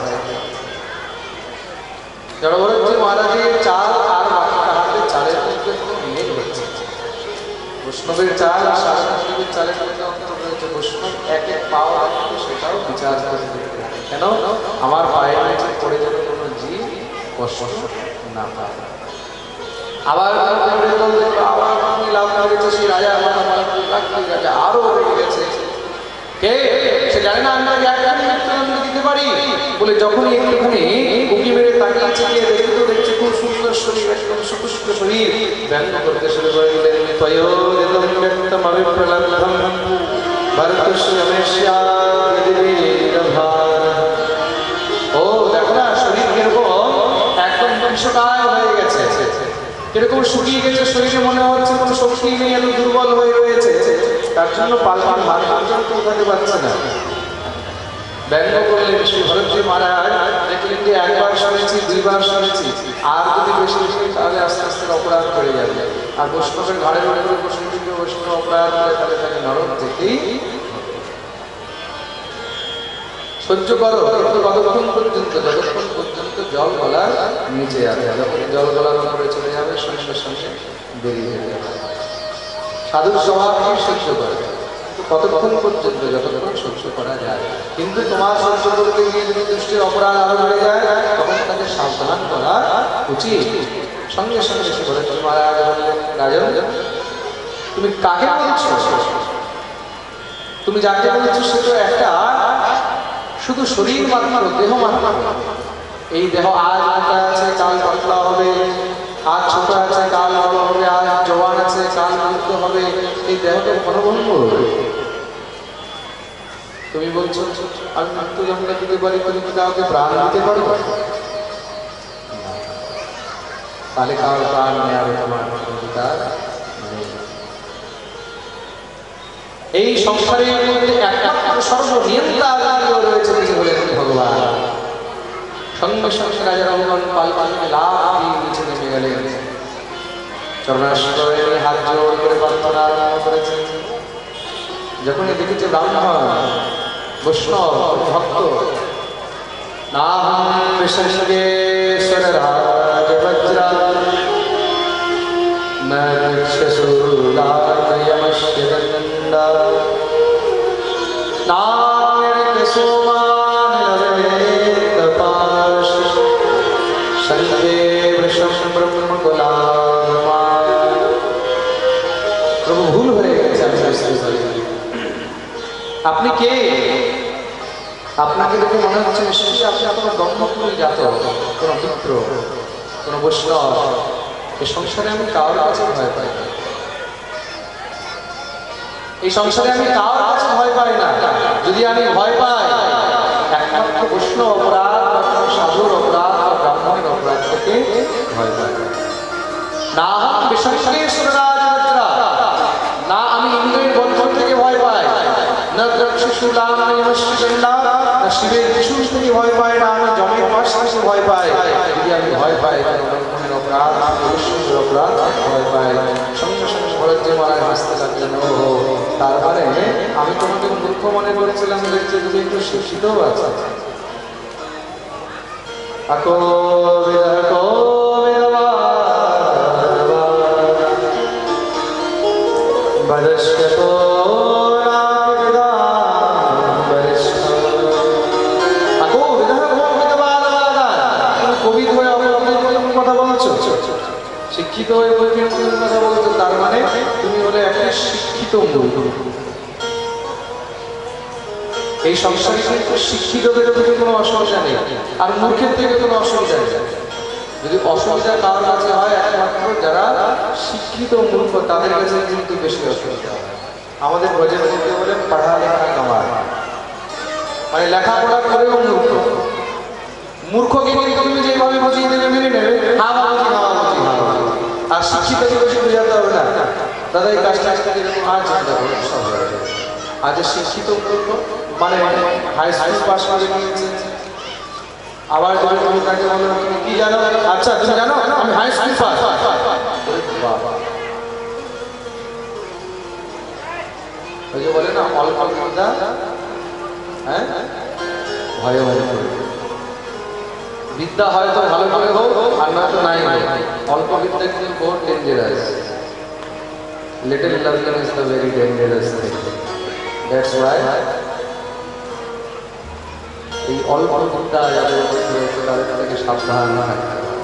[SPEAKER 1] যারা বলেছে মহারাজের চাল আর হাতের চালের মধ্যে কোনো মিল হচ্ছে। বৈষ্ণবের চাল আর সারনাথদেবের চালের মধ্যে অন্তর রয়েছে। বৈষ্ণব এক এক পাওয়া সেটাও বিচার করে দেখবে, কেন আমার পায়ের নিচে পড়ে যেন কোনো জীব কষ্ট না পায়। আবার লাভ করেছে সেই রাজা রাজা আরো বেড়ে গেছে, কে সে জানে না আমরা দিতে পারি বলে যখনই একটুখানি উকি মেরে তাকিয়েছে গিয়ে দেখে তো দেখছে খুব সুন্দর শরীর, একদম সুপুষ্ট শরীর, ব্যঙ্গ করতে শুরু করে দিলেন। ও দেখো না শরীর কিরকম একদম বিষকায় হয়ে গেছে, কিরকম শুকিয়ে গেছে, শরীরে মনে হচ্ছে কোনো শক্তি নেই, এত দুর্বল হয়ে রয়েছে, তার জন্য পালন ভাগ পর্যন্ত উঠাতে পারছে না। ব্যঙ্গ করলেন শ্রী ভরতজি মহারাজ, দেখলেন যে একবার শুনেছি, দুইবার শুনেছি, আর যদি বেশি বেশি তাহলে আস্তে আস্তে অপরাধ করে যাবে। আর বৈষ্ণবের ঘাড়ের উপরে বসে যদি বৈষ্ণব অপরাধ করে তাহলে তাকে নরক থেকেই সহ্য করো, কিন্তু কতক্ষণ পর্যন্ত, যতক্ষণ পর্যন্ত জল গলার নিচে আছে, যখন জল গলার উপরে চলে যাবে সঙ্গে সঙ্গে বেরিয়ে যাবে। সাধুর স্বভাবকে সহ্য করে, কতক্ষণ পর্যন্ত, যতক্ষণ সহ্য করা যায়। কিন্তু তোমার সহ্য করতে গিয়ে যদি দৃষ্টির অপরাধ আরো বেড়ে যায় তখন তাকে সাবধান করা উচিত। সঙ্গে সঙ্গে সে বলে তোমার রাজন তুমি কাকে বলছো, তুমি যাকে বলছো সে তো একটা শুধু শরীর মাত্র, দেহ মাত্র। এই দেহ আজ মোটা আছে কাল পাতলা হবে, আজ ছোট আছে কাল বড় হবে, আজ জওয়ান আছে কাল মৃত্যু হবে, এই দেহকে ক্ষণভঙ্গ। তুমি বলছো আমি মৃত্যু যখন দিতে পারি, তুমি কি কাউকে প্রাণ দিতে পারো? তাহলে কারোর প্রাণ নেওয়ার তোমার অধিকার নেই। এই সংসারের মধ্যে একমাত্র সর্বনিয়ন্তা রয়েছে তিনি হলেন ভগবান। সঙ্গে সঙ্গে রাজা রঘুগণ পালপালকে লাভ দিয়ে নিচে নেমে গেলেন, চরণাশ্রয়ে হাত জোড় করে প্রার্থনা আরম্ভ করেছেন। যখনই দেখেছে ব্রাহ্মণ বৈষ্ণব ভক্ত, নাহং বিসঙ্গেশ্বররাজ বজ্রা নক্ষসূলানয়মস্য দণ্ডা নামেরকেশোমানলবেতপাশ সঙ্গে বৃষম ব্রহ্মকুলামা। প্রভু ভুল হয়ে গেছে, আপনি কে? আপনাকে দেখে মনে হচ্ছে নিশ্চয়ই আপনি কোনো ব্রহ্মকুল জাত, কোনো মিত্র, কোনো বৈষ্ণব। এই সংসারে আমি কারোর কাছে ভয় পাই না, এই সংসারে আমি কারোর কাছে ভয় পাই না। যদি আমি ভয় পাই একমাত্র বৈষ্ণব অপরাধ, সাধুর অপরাধ বা ব্রাহ্মণের অপরাধ থেকে ভয় পাই না। বিসঙ্গেশ্বররাজ বজ্রা, না আমি ইন্দ্রের বন্ধন থেকে ভয় পাই, না শিবের ত্রিশূল থেকে ভয় পাই, না আমি জমের পাশ থেকে ভয় পাই। যদি আমি ভয় পাই ব্রাহ্মণের অপরাধ, বৈষ্ণবের অপরাধ ভয় পাই। সঙ্গে সঙ্গে ভরতজি মহারাজ হাসতে লাগলেন। ও তার মানে আমি তোমাকে মূর্খ মনে করেছিলাম, দেখছি তুমি একটু শিক্ষিতও আছে। শিক্ষিত হয়ে কথা বলছো, তার মানে তুমি হলে একটা শিক্ষিত মূর্খ। এই সংসারে কিন্তু শিক্ষিতদের থেকে কোনো অসুবিধা নেই, আর মূর্খের থেকে কোনো অসুবিধা নেই। যদি অসুবিধা কারোর কাছে হয়, একমাত্র যারা শিক্ষিত মূর্খ তাদের কাছে কিন্তু বেশি অসুবিধা হয়। আমাদের ব্রজে বলতে বলে পড়া লেখা কামার, মানে লেখাপড়া করেও মূর্খ। মূর্খকে তুমি যেভাবে বুঝিয়ে দেবে মেনে নেবে, হা বাবাজি হা বাবাজি হা বাবাজি। আর শিক্ষিতকে বেশি বোঝাতে হবে না, দাদা এই কাজটা যেরকম আর চিন্তা করবে সব হয়ে যাবে। আজ শিক্ষিত মূর্খ মানে হাই স্কুল পাস করে নিয়েছে, আবার যখন তুমি তাকে বলো তুমি কি জানো, আচ্ছা তুমি জানো আমি হাই স্কুল পাস। ওই যে বলে না অল্প বিদ্যা হ্যাঁ ভয়ে ভয়ে করে। বিদ্যা হয়তো ভালো করে হোক আর নয়তো নাই হোক, অল্প বিদ্যা কিন্তু বহুত dangerous. Little learning is the very dangerous thing. That's why এই অল্প বিদ্যা যাদের মধ্যে রয়েছে তাদের থেকে সাবধান থাকতে হবে।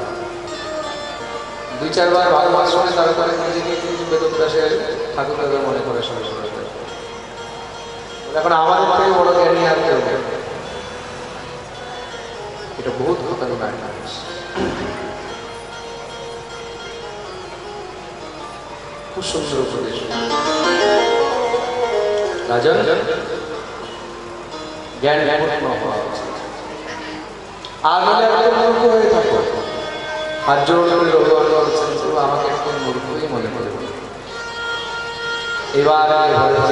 [SPEAKER 1] 2-4 বার ভাগবত শুনে তারপরে নিজেকে কিন্তু বেদব্যাসের ঠাকুর দাদা মনে করে সঙ্গে সঙ্গে। এখন আমাদের থেকে বড় জ্ঞানী আর কেউ নেই। এটা বহুত খতরনাক জিনিস। খুব সুন্দর উপদেশ। রাজন জ্ঞান পূর্ণ হওয়া উচিত। আর হলে একদম মূর্খ হয়ে থাকো, আর জোর করে ভগবান বলছেন আমাকে একদম মূর্খই মনে করে। এবার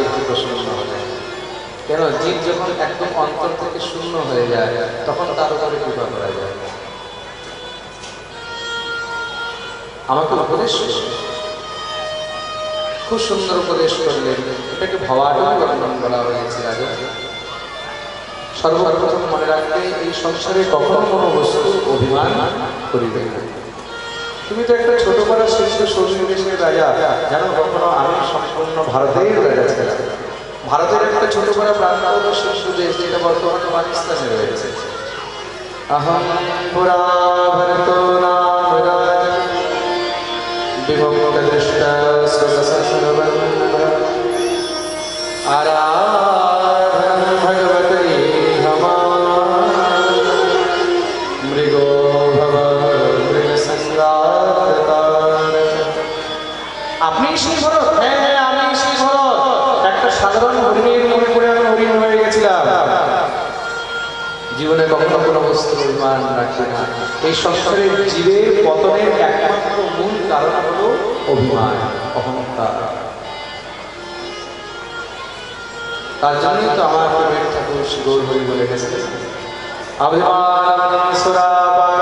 [SPEAKER 1] একটু প্রসন্ন হলে কেন, জীব যখন একদম অন্তর থেকে শূন্য হয়ে যায় তখন তার উপরে কৃপা করা যায়। আমাকে উপদেশ খুব সুন্দর উপদেশ করলেন, এটাকে ভাবাটুকু বর্ণন বলা হয়েছে। সর্বপ্রথম মনে রাখবে এই সংসারে কখনো কোনো বস্তু অভিমান করিবে না। তুমি তো একটা ছোট পাড়া শিশু শৌখিন দেশের রাজা, জানো কখনো আমি সম্পূর্ণ ভারতের রাজা ছিলাম। ভারতের একটা ছোট পাড়া প্রান্ত হলো শিশু দেশ, যেটা বর্তমানে পাকিস্তানে রয়েছে। আহম পুরা ভরত নাম রাজ বিভক্ত দৃষ্টা সুরসরবন্ধ আরাধন ভগবতে হমার মৃগো ভব মৃগ সংগ্রাতার। আপনি সেই ভরত? হ্যাঁ হ্যাঁ আমি সেই ভরত। একটা সাধারণ হরিণের মনে করে আমি হরিণ হয়ে গেছিলাম। জীবনে কখনো কোনো বস্তু অভিমান রাখি না। এই সংসারের জীবের পতনের একমাত্র মূল কারণ হলো অভিমান, অহংকার। তার জন্যই তো আমার প্রেমের ঠাকুর শ্রী গৌর হরি বলে গেছে, অভিমান সুরাপান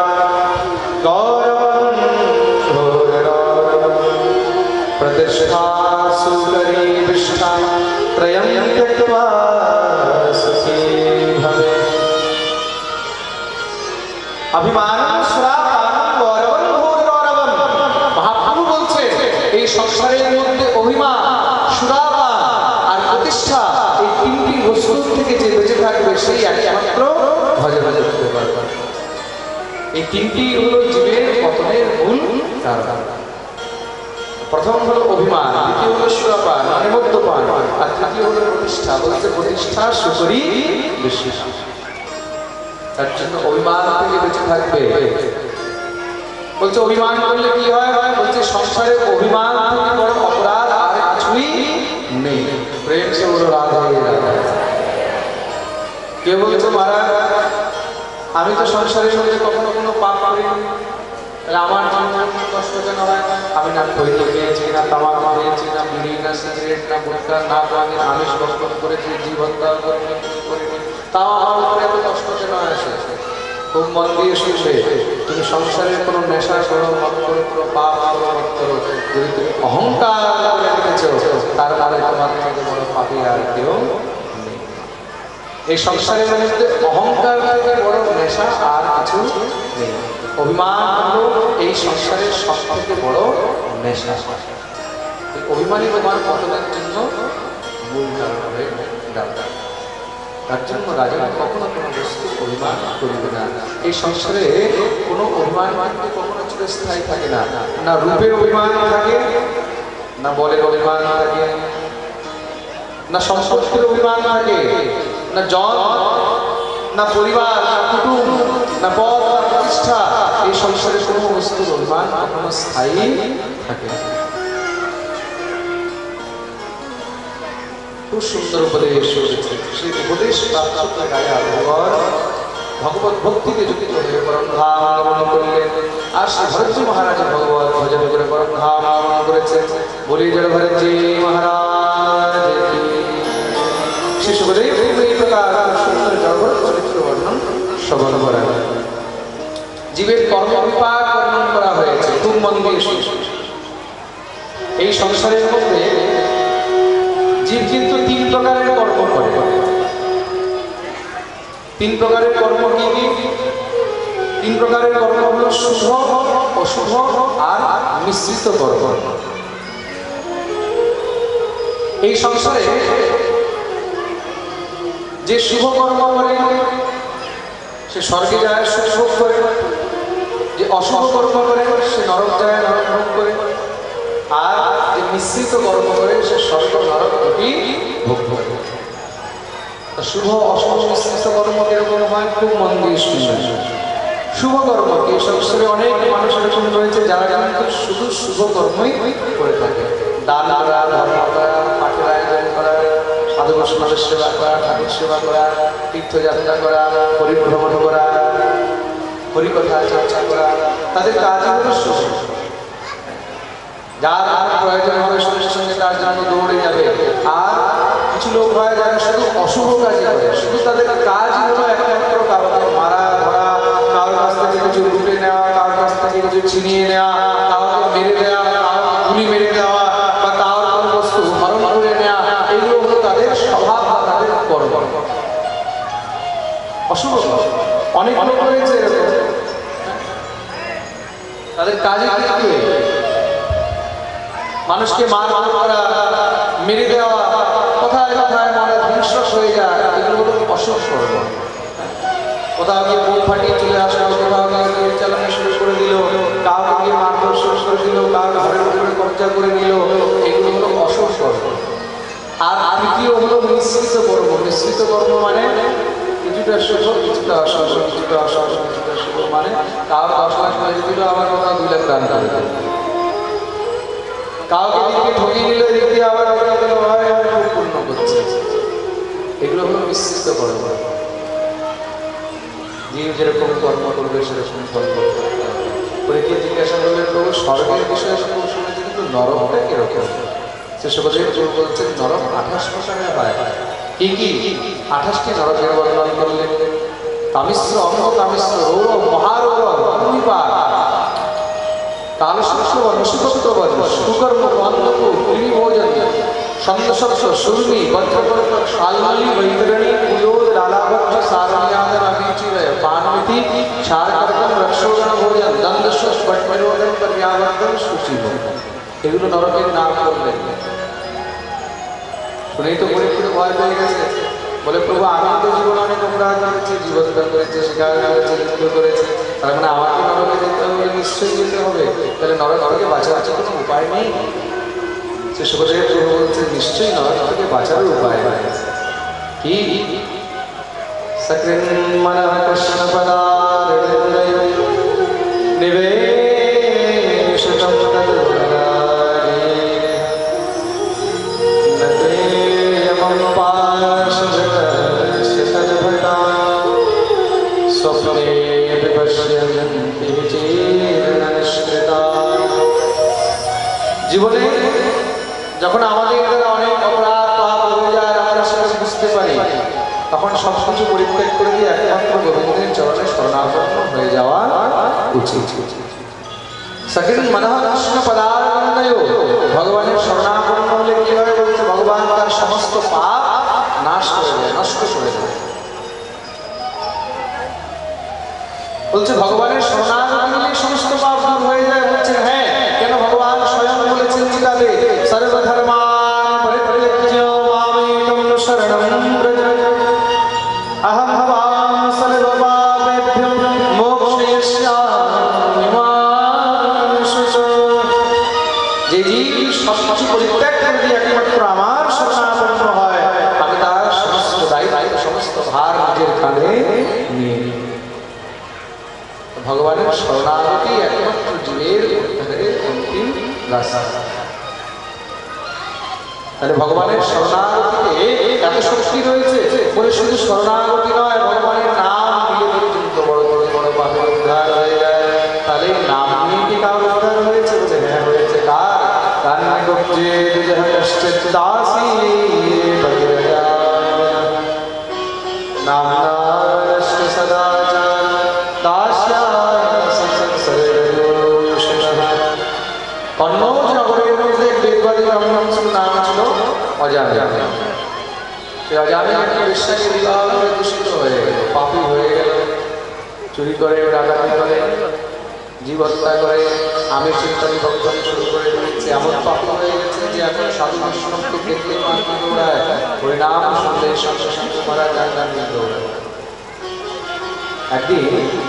[SPEAKER 1] গৌরবং ঘোররৌরবং প্রতিষ্ঠা সুকরী বিষ্ঠা ত্রয়ং ত্যক্ত্বা সুখী ভবে। অভিমান সুরাপান গৌরবং ঘোররৌরবং। মহাপ্রভু বলছে এই সংসারের মধ্যে অভিমান, সুরাপান আর প্রতিষ্ঠা, এই তিনটি বস্তু থেকে যে বেঁচে থাকবে সেই একমাত্র ভজন করতে পারবে। এই তিনটি হলো জীবের পতনের মূল কারণ। প্রথম হলো অভিমান, দ্বিতীয় হলো সুরাপান মানে মদ্যপান, আর তৃতীয় হলো প্রতিষ্ঠা। বলছে প্রতিষ্ঠা সুকরী বিশ্বাস। তার জন্য অভিমান থেকে বেঁচে থাকবে। বলছে অভিমান করলে কি হয়? বলছে সংসারে অভিমান থেকে বড় অপরাধ আর কিছুই নেই। প্রেম সে বলো রাধে রাধে। কে বলছে মহারাজ আমি তো সংসারের মধ্যে কখনো কোনো পাপ করিনি, আমার কষ্ট কেন হয়? আমি না খৈনি খেয়েছি, না তামাক খেয়েছি, না বিড়ি, না সিগারেট, না গুটখা, না কোনদিন আমিষ ভক্ষণ করেছি, জীব হত্যা করিনি, কিছু করিনি, তাও আমার উপরে এত কষ্ট কেন আসে? খুব মন দিয়ে শুনবে, তুমি সংসারের কোনো নেশা করো, মত করো, পাপ করো, মত করো, যদি তুমি অহংকার করে রেখেছো তার মানে তোমার থেকে বড় পাপী আর কেউ নেই। এই সংসারের মধ্যে অহংকার থেকে বড় নেশা আর কিছু নেই। অভিমান হলো এই সংসারের সব থেকে বড় নেশা। এই অভিমানী তোমার পতনের জন্য মূল কারণ হয়ে দাঁড়ায়। তার জন্য রাজা কখনো কোনো বস্তু অভিমান করবে না। এই সংসারে কোনো অভিমান কিন্তু কখনো চিরস্থায়ী থাকে না। না রূপের অভিমান থাকে, না বলের অভিমান থাকে, না সম্পত্তির অভিমান থাকে, না জন, না পরিবার, না কুটুম, না পদ, না প্রতিষ্ঠা। এই সংসারে কোনো বস্তুর অভিমান কখনো স্থায়ী থাকে না। খুব সুন্দর উপদেশ করেছে। সেই উপদেশ প্রাপ্ত গায়ে আলোর ভগবত ভক্তিতে যুক্ত হয়ে পরম ধাম গমন করলেন। আর শ্রী ভরতজি মহারাজ ভগবত ভজন করে পরম ধাম গমন করেছেন। বলি জয় ভরতজি মহারাজ। শ্রী সুখদেব এই প্রকার সুন্দর জগৎ চরিত্র বর্ণন শ্রবণ করা, জীবের কর্ম বিপাক বর্ণন করা হয়েছে। খুব মন দিয়ে শুনুন। এই সংসারের মধ্যে জীব কিন্তু তিন প্রকারের কর্ম করে। তিন প্রকারের কর্ম কি কি? তিন প্রকারের কর্ম হলো শুভ, অশুভ আর মিশ্রিত কর্ম। এই সংসারে যে শুভ কর্ম করে সে স্বর্গে যায়, সুখ ভোগ করে। যে অশুভ কর্ম করে সে নরক যায়, নরক ভোগ করে। আর যে মিশ্রিত কর্ম করে সে স্বর্গ নরক দুটি ভোগ করে। শুভ অশুভ মিশ্রিত কর্ম কিরকম হয়? খুব মন দিয়ে শুনবেন। শুভ কর্ম কি? সংসারে অনেক মানুষ এরকম রয়েছে যারা কিন্তু শুধু শুভ কর্মই করে থাকে। দান করা, ধর্ম করা, পাঠের আয়োজন করা, সাধু বৈষ্ণবের সেবা করা, ঠাকুর সেবা করা, তীর্থযাত্রা করা, পরিভ্রমণ করা, হরিকথা চর্চা করা, তাদের কাজ হলো শুভ। যার প্রয়োজন হবে সঙ্গে সঙ্গে তার জন্য দৌড়ে যাবে। আর কিছু লোক হয় যারা শুধু অশুভ কাজই করে, শুধু তাদের কাজ হলো একমাত্র কাউকে মারা, ধরা, কারোর কাছ থেকে কিছু লুটে নেওয়া, কারোর কাছ থেকে কিছু ছিনিয়ে নেওয়া, কাউকে মেরে দেওয়া, কাউকে গুলি মেরে দেওয়া, বা কারোর কোনো বস্তু হরণ করে নেওয়া। এগুলো হলো তাদের স্বভাব বা তাদের কর্ম, অশুভ। অনেক লোক রয়েছে এরকম, তাদের কাজে কি মানুষকে মারধর করা, মেরে দেওয়া, কোথায় কোথায় মানে ধ্বংস হয়ে যায়। এগুলো হলো অশুভ কর্ম। কোথাও গিয়ে বোম ফাটিয়ে চলে আসলো, কোথাও গিয়ে চালানো শুরু করে দিল, কাউকে গিয়ে মারধর শুরু করে দিল, কার ঘরের উপরে কবজা করে নিল। এগুলো হলো অশুভ কর্ম। আর তৃতীয় হলো মিশ্রিত কর্ম। মিশ্রিত কর্ম মানে কিছুটা শুভ, কিছুটা অশুভ, কিছুটা অশুভ, কিছুটা শুভ। মানে কারো 10 লাখ মেরে দিল, আবার কোথাও 2 লাখ দান করে দিল। কাউকে দিকে ঠকিয়ে নিল, এদিক দিয়ে আবার খুব পূর্ণ করছে। এগুলো হলো মিশ্রিত কর্ম। জীব যেরকম কর্ম করবে সেরকম ফল করবে। পরীক্ষা জিজ্ঞাসা করলে প্রভু স্বর্গের বিষয়ে খুব শুনেছি, কিন্তু নরকটা কিরকম? সে সুখদেব বলছেন নরক 28 প্রকারের হয়। কি কি? 28টি নরকের বর্ণন করলেন। তামিশ্র, অঙ্গ তামিশ্র, রৌরব, মহারৌরব, অগ্নিপাত, কালশস্য, নশিকত্ববধ, সুকর্ম, অন্নকূ, ত্রিভোজন, সন্দশস্য, সুরমি, বজ্রকর্ক, শালমালি, বৈতরণী, কুলোদ, লালাবক্ষ, সারণিয়াদন, অভিচিরয়, পানমিতি, সারকর্কম, রক্ষোগণ ভোজন, দন্দস্য, স্পটনিরোধন, পর্যাবর্তন, সুচিব। এগুলো নরকের নাম করলেন। শুনেই তো পরীক্ষিত ভয় পেয়ে গেছে। বলে প্রভু আমি তো জীবন অনেক অপরাধ করেছি, জীবনটা করেছে, শিকার করেছে, যুদ্ধ করেছে, তার মানে আমাকে নরকে যেতে হবে? নিশ্চয়ই যেতে হবে। তাহলে নরক থেকে বাঁচার কোনো উপায় নেই? সে সুখদেব প্রভু বলছে নিশ্চয়ই নরক থেকে বাঁচারও উপায় আছে। কি? সকৃন মনঃ কৃষ্ণ পদারবিন্দে নিবেশিতং তদ্ভুরারে নতেয়মং পার্শ্বজগস্য তদ্ভুতা স্বপ্নে বিপশ্যন্তি চিরনিষ্কৃতা। জীবনে যখন আমাদের দ্বারা অনেক অপরাধ পাপ হয়ে যায়, আমরা সেটা বুঝতে পারি, তখন সবকিছু পরিত্যাগ করে দিয়ে একমাত্র গোবিন্দের চরণে শরণাপন্ন হয়ে যাওয়া উচিত। সকৃন মনঃ কৃষ্ণ পদারবিন্দে, ভগবানের শরণাপন্ন হলে কি হয় বলছে? ভগবান তার সমস্ত পাপ নাশ করে দেয়, নষ্ট করে দেয়। বলছে ভগবানের শরণাগতি হলে সমস্ত পাপ দূর হয়ে যায়। বলছে হ্যাঁ, কেন? ভগবান স্বয়ং বলেছেন গীতাতে, সর্বধর্মান পরিত্যজ্য মামেকং শরণং ব্রজ অহং ভবাম সর্বপাপেভ্যো মোক্ষয়িষ্যামি মা শুচো। যে জীব সবকিছু পরিত্যাগ করে দিয়ে একমাত্র আমার শরণাপন্ন হয়, আমি তার সমস্ত দায়িত্ব, সমস্ত ভার নিজের কাঁধে নিয়ে নিই। ভগবানের শরণাগতি একমাত্র জীবের উদ্ধারের অন্তিম রাস্তা। তাহলে ভগবানের শরণাগতিতে এত শক্তি রয়েছে বলে শুধু শরণাগতি নয়, ভগবানের নাম নিয়ে পর্যন্ত বড় বড় বড় পাপের উদ্ধার হয়ে যায়। তাহলে নাম নিয়ে কি কার উদ্ধার হয়েছে? বলে হ্যাঁ হয়েছে। কার? কান্নে গপ্জে দুজহ কশ্চিৎ দাসী ভগিরজা নামনাষ্ট সদাচার দাস্যা কন্নৌজ নগরের মধ্যে বেদবাদী ব্রাহ্মণ নাম ছিল অজামিল। সেই অজামিল একটি বিশ্বাসী বিবাহ করে দূষিত হয়ে গেল, পাপী হয়ে গেল, চুরি করে, ডাকাতি করে, জীব হত্যা করে, আমির চিন্তানি ভক্ষণ শুরু করে দিয়েছে। এমন পাপী হয়ে গেছে যে এখন সাধু বৈষ্ণবকে দেখলে মানতে দৌড়ায়, হরিনাম শুনলে সঙ্গে সঙ্গে মারা যায়, গান দৌড়ায়। একদিন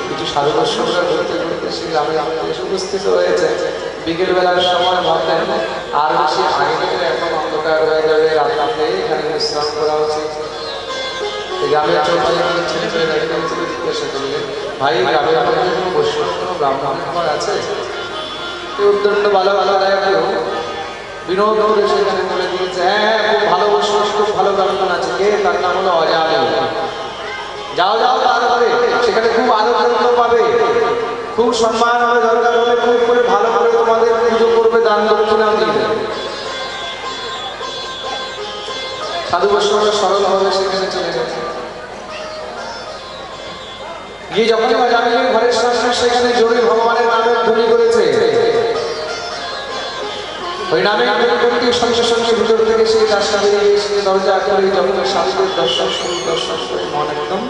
[SPEAKER 1] কিছু সাধু বৈষ্ণবরা ঘুরতে ঘুরতে সেই গ্রামে এসে উপস্থিত হয়েছে। বিকেল বেলার সময় ভাবলেন আর বেশি আগে থেকে এখন অন্ধকার হয়ে যাবে, রাত্রে এখানে বিশ্রাম করা উচিত। গ্রামের চৌপাশে ছেলে ছেলে দেখে জিজ্ঞাসা করলেন, ভাই গ্রামের মধ্যে কোনো বৈষ্ণব কোনো ব্রাহ্মণ খাবার আছে? উদ্দণ্ড ভালো ভালো কেউ বিনোদ করে সেখানে বলে দিয়েছে, হ্যাঁ খুব ভালো বৈষ্ণব, খুব ভালো ব্রাহ্মণ আছে। কে? তার নাম হলো অজামিল। যাও যাও তারপরে, সেখানে খুব আনন্দ পাবে, খুব সম্মান হবে, দরকার হলে খুব করে ভালো করে তোমাদের পুজো করবে, দান দক্ষিণাও দিয়ে দেবে। সাধু বৈষ্ণবরা সরল ভাবে সেখানে চলে গেছে। গিয়ে যখন অজামিলের ঘরের সামনে সেখানে জোরে ভগবানের নামের ধ্বনি করেছে, ওই নামে সঙ্গে সঙ্গে ভিতর থেকে সেই রাস্তা বেরিয়ে এসে দরজা করে যখন সাধুদের দর্শন করে মন একদম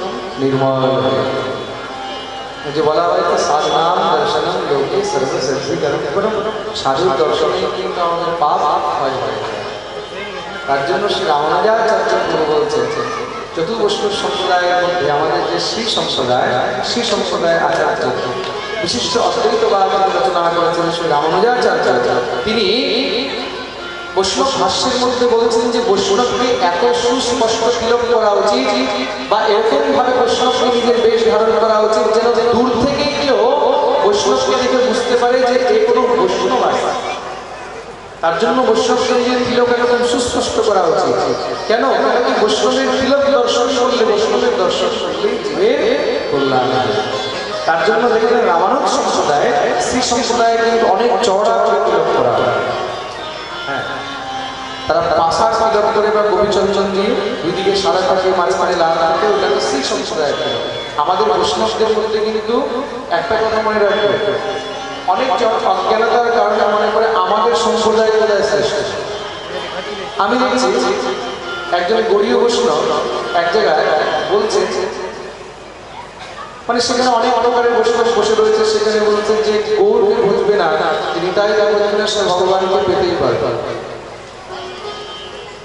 [SPEAKER 1] নির্মল হয়ে গেল। যে বলা হয় সাধু নাম দর্শনম লোকে সর্বসিদ্ধিকরম, সাধুর দর্শনে কিন্তু আমাদের পাপ হয়। তার জন্য শ্রী রামানুজাচার্য বলছে, চতুর্বৈষ্ণব সম্প্রদায়ের মধ্যে আমাদের যে শ্রী সম্প্রদায় আচার্য বিশিষ্ট অদ্বৈতবাদ রচনা করেছেন শ্রী রামানুজাচার্য। তিনি বৈষ্ণব ভাষ্যের মধ্যে বলেছেন যে বৈষ্ণবকে এত সুস্পষ্ট তিলক করা উচিত বা এরকম ভাবে বৈষ্ণবকে নিজের বেশ ধারণ করা উচিত যেন দূর থেকে কেউ বৈষ্ণবকে দেখে বুঝতে পারে যে এ কোনো বৈষ্ণব আছে। তার জন্য বৈষ্ণবকে নিজের তিলক একদম সুস্পষ্ট করা উচিত। কেন? বৈষ্ণবের তিলক দর্শন করলে, বৈষ্ণবের দর্শন করলে জীবের কল্যাণ। তার জন্য দেখবেন রামানুজ সম্প্রদায়, শ্রী সম্প্রদায় কিন্তু অনেক চওড়া করে তিলক করা হয়। হ্যাঁ, তারা পাশার তিলক করে বা গোপীচন্দন দিয়ে দুইদিকে সাদা থাকে, মাঝখানে লাল থাকে, ওটা শ্রী সম্প্রদায়। আমাদের বৈষ্ণবদের মধ্যে কিন্তু একটা কথা মনে রাখবে, অনেক অজ্ঞানতার কারণে মনে করে আমাদের সম্প্রদায় বোধহয় শ্রেষ্ঠ। আমি দেখছি একজন গরীয় বৈষ্ণব এক জায়গায় বলছে, মানে সেখানে অনেক প্রকারের বৈষ্ণব বসে রয়েছে, সেখানে বলছে যে গৌরকে বুঝবে না, তিনি তাই বুঝবে না, সে ভগবানকে পেতেই পারবে।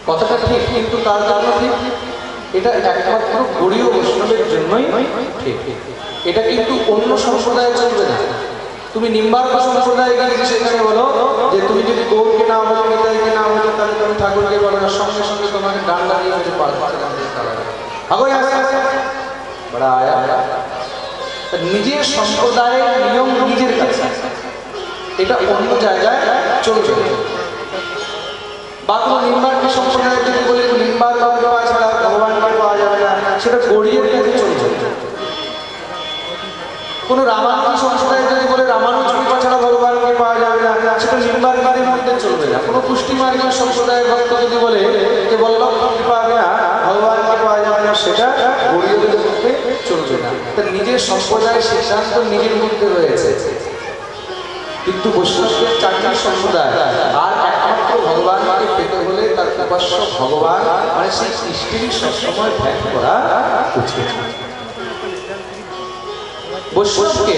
[SPEAKER 1] কথাটা ঠিক, কিন্তু তার জন্য ঠিক এটা একমাত্র গরীয় বৈষ্ণবের জন্যই ঠিক। এটা কিন্তু অন্য সম্প্রদায়ে চলবে না। তুমি নিম্বার্ক সম্প্রদায় গিয়ে সেখানে বলো যে তুমি যদি গৌরকে না বলো, নিতাইকে না বলো, তাহলে তুমি ঠাকুরকে বলো না, সঙ্গে সঙ্গে তোমাকে ডান্ডা দিয়ে হতে পারবে। নিজের সম্প্রদায়ের নিয়ম নিজের কাছে, এটা অন্য জায়গায় চলবে। বা কোনো নিম্বার্ক সম্প্রদায় যদি বলে নিম্বার্ক ছাড়া ভগবানকে পাওয়া যাবে না, সেটা গড়িয়ে কাছে চলবে। কোনো রামানুজ সম্প্রদায় যদি বলে রামানুজ কৃপা ছাড়া ভগবানকে পাওয়া যাবে না, সেটা নিম্বার্কের মধ্যে চলবে না। কোনো পুষ্টিমার্গের সম্প্রদায়ের ভক্ত যদি বলে যে বল্লভ কৃপা হবে না, ভগবানকে পাওয়া যাবে না, সেটা গরিবদের মধ্যে চলবে না। তার নিজের সম্প্রদায়ের সিদ্ধান্ত নিজের মধ্যে রয়েছে। কিন্তু বৈষ্ণবদের চারটি সম্প্রদায় আর একমাত্র ভগবানকে পেতে হলে তার উপাস্য ভগবান মানে সেই সৃষ্টির সবসময় ধ্যান করা উচিত। বৈষ্ণবকে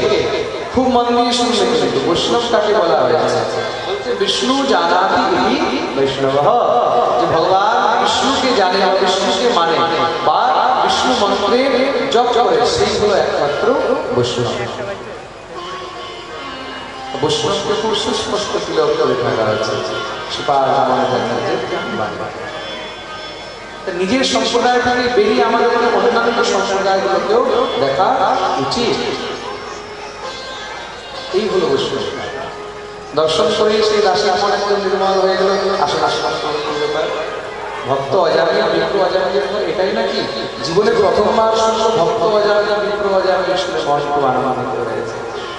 [SPEAKER 1] খুব মন দিয়ে শুনবে, কিন্তু বৈষ্ণব কাকে বলা হয়েছে? বলতে বিষ্ণু জানাতি ইতি বৈষ্ণব, যে ভগবান বিষ্ণুকে জানে বা বিষ্ণুকে মানে বা বিষ্ণু মন্ত্রের জপ করে, সেই হলো একমাত্র বৈষ্ণব। বৈষ্ণবকে খুব সুস্পষ্ট তিলক করে থাকা হচ্ছে, নিজের সম্প্রদায় থেকে বেরিয়ে আমাদের অন্যান্য সম্প্রদায়গুলোকেও দেখা উচিত। এই হলো বৈষ্ণব। দর্শন করে সেই রাশি মনে করে নির্মল হয়ে গেল। আসলে ভক্ত অজামিল বিপ্র অজামিলের পর এটাই নাকি জীবনে প্রথমবার শুনলো ভক্ত অজামিল বিপ্র অজামিল শুনে মন খুব আনন্দিত হয়েছে,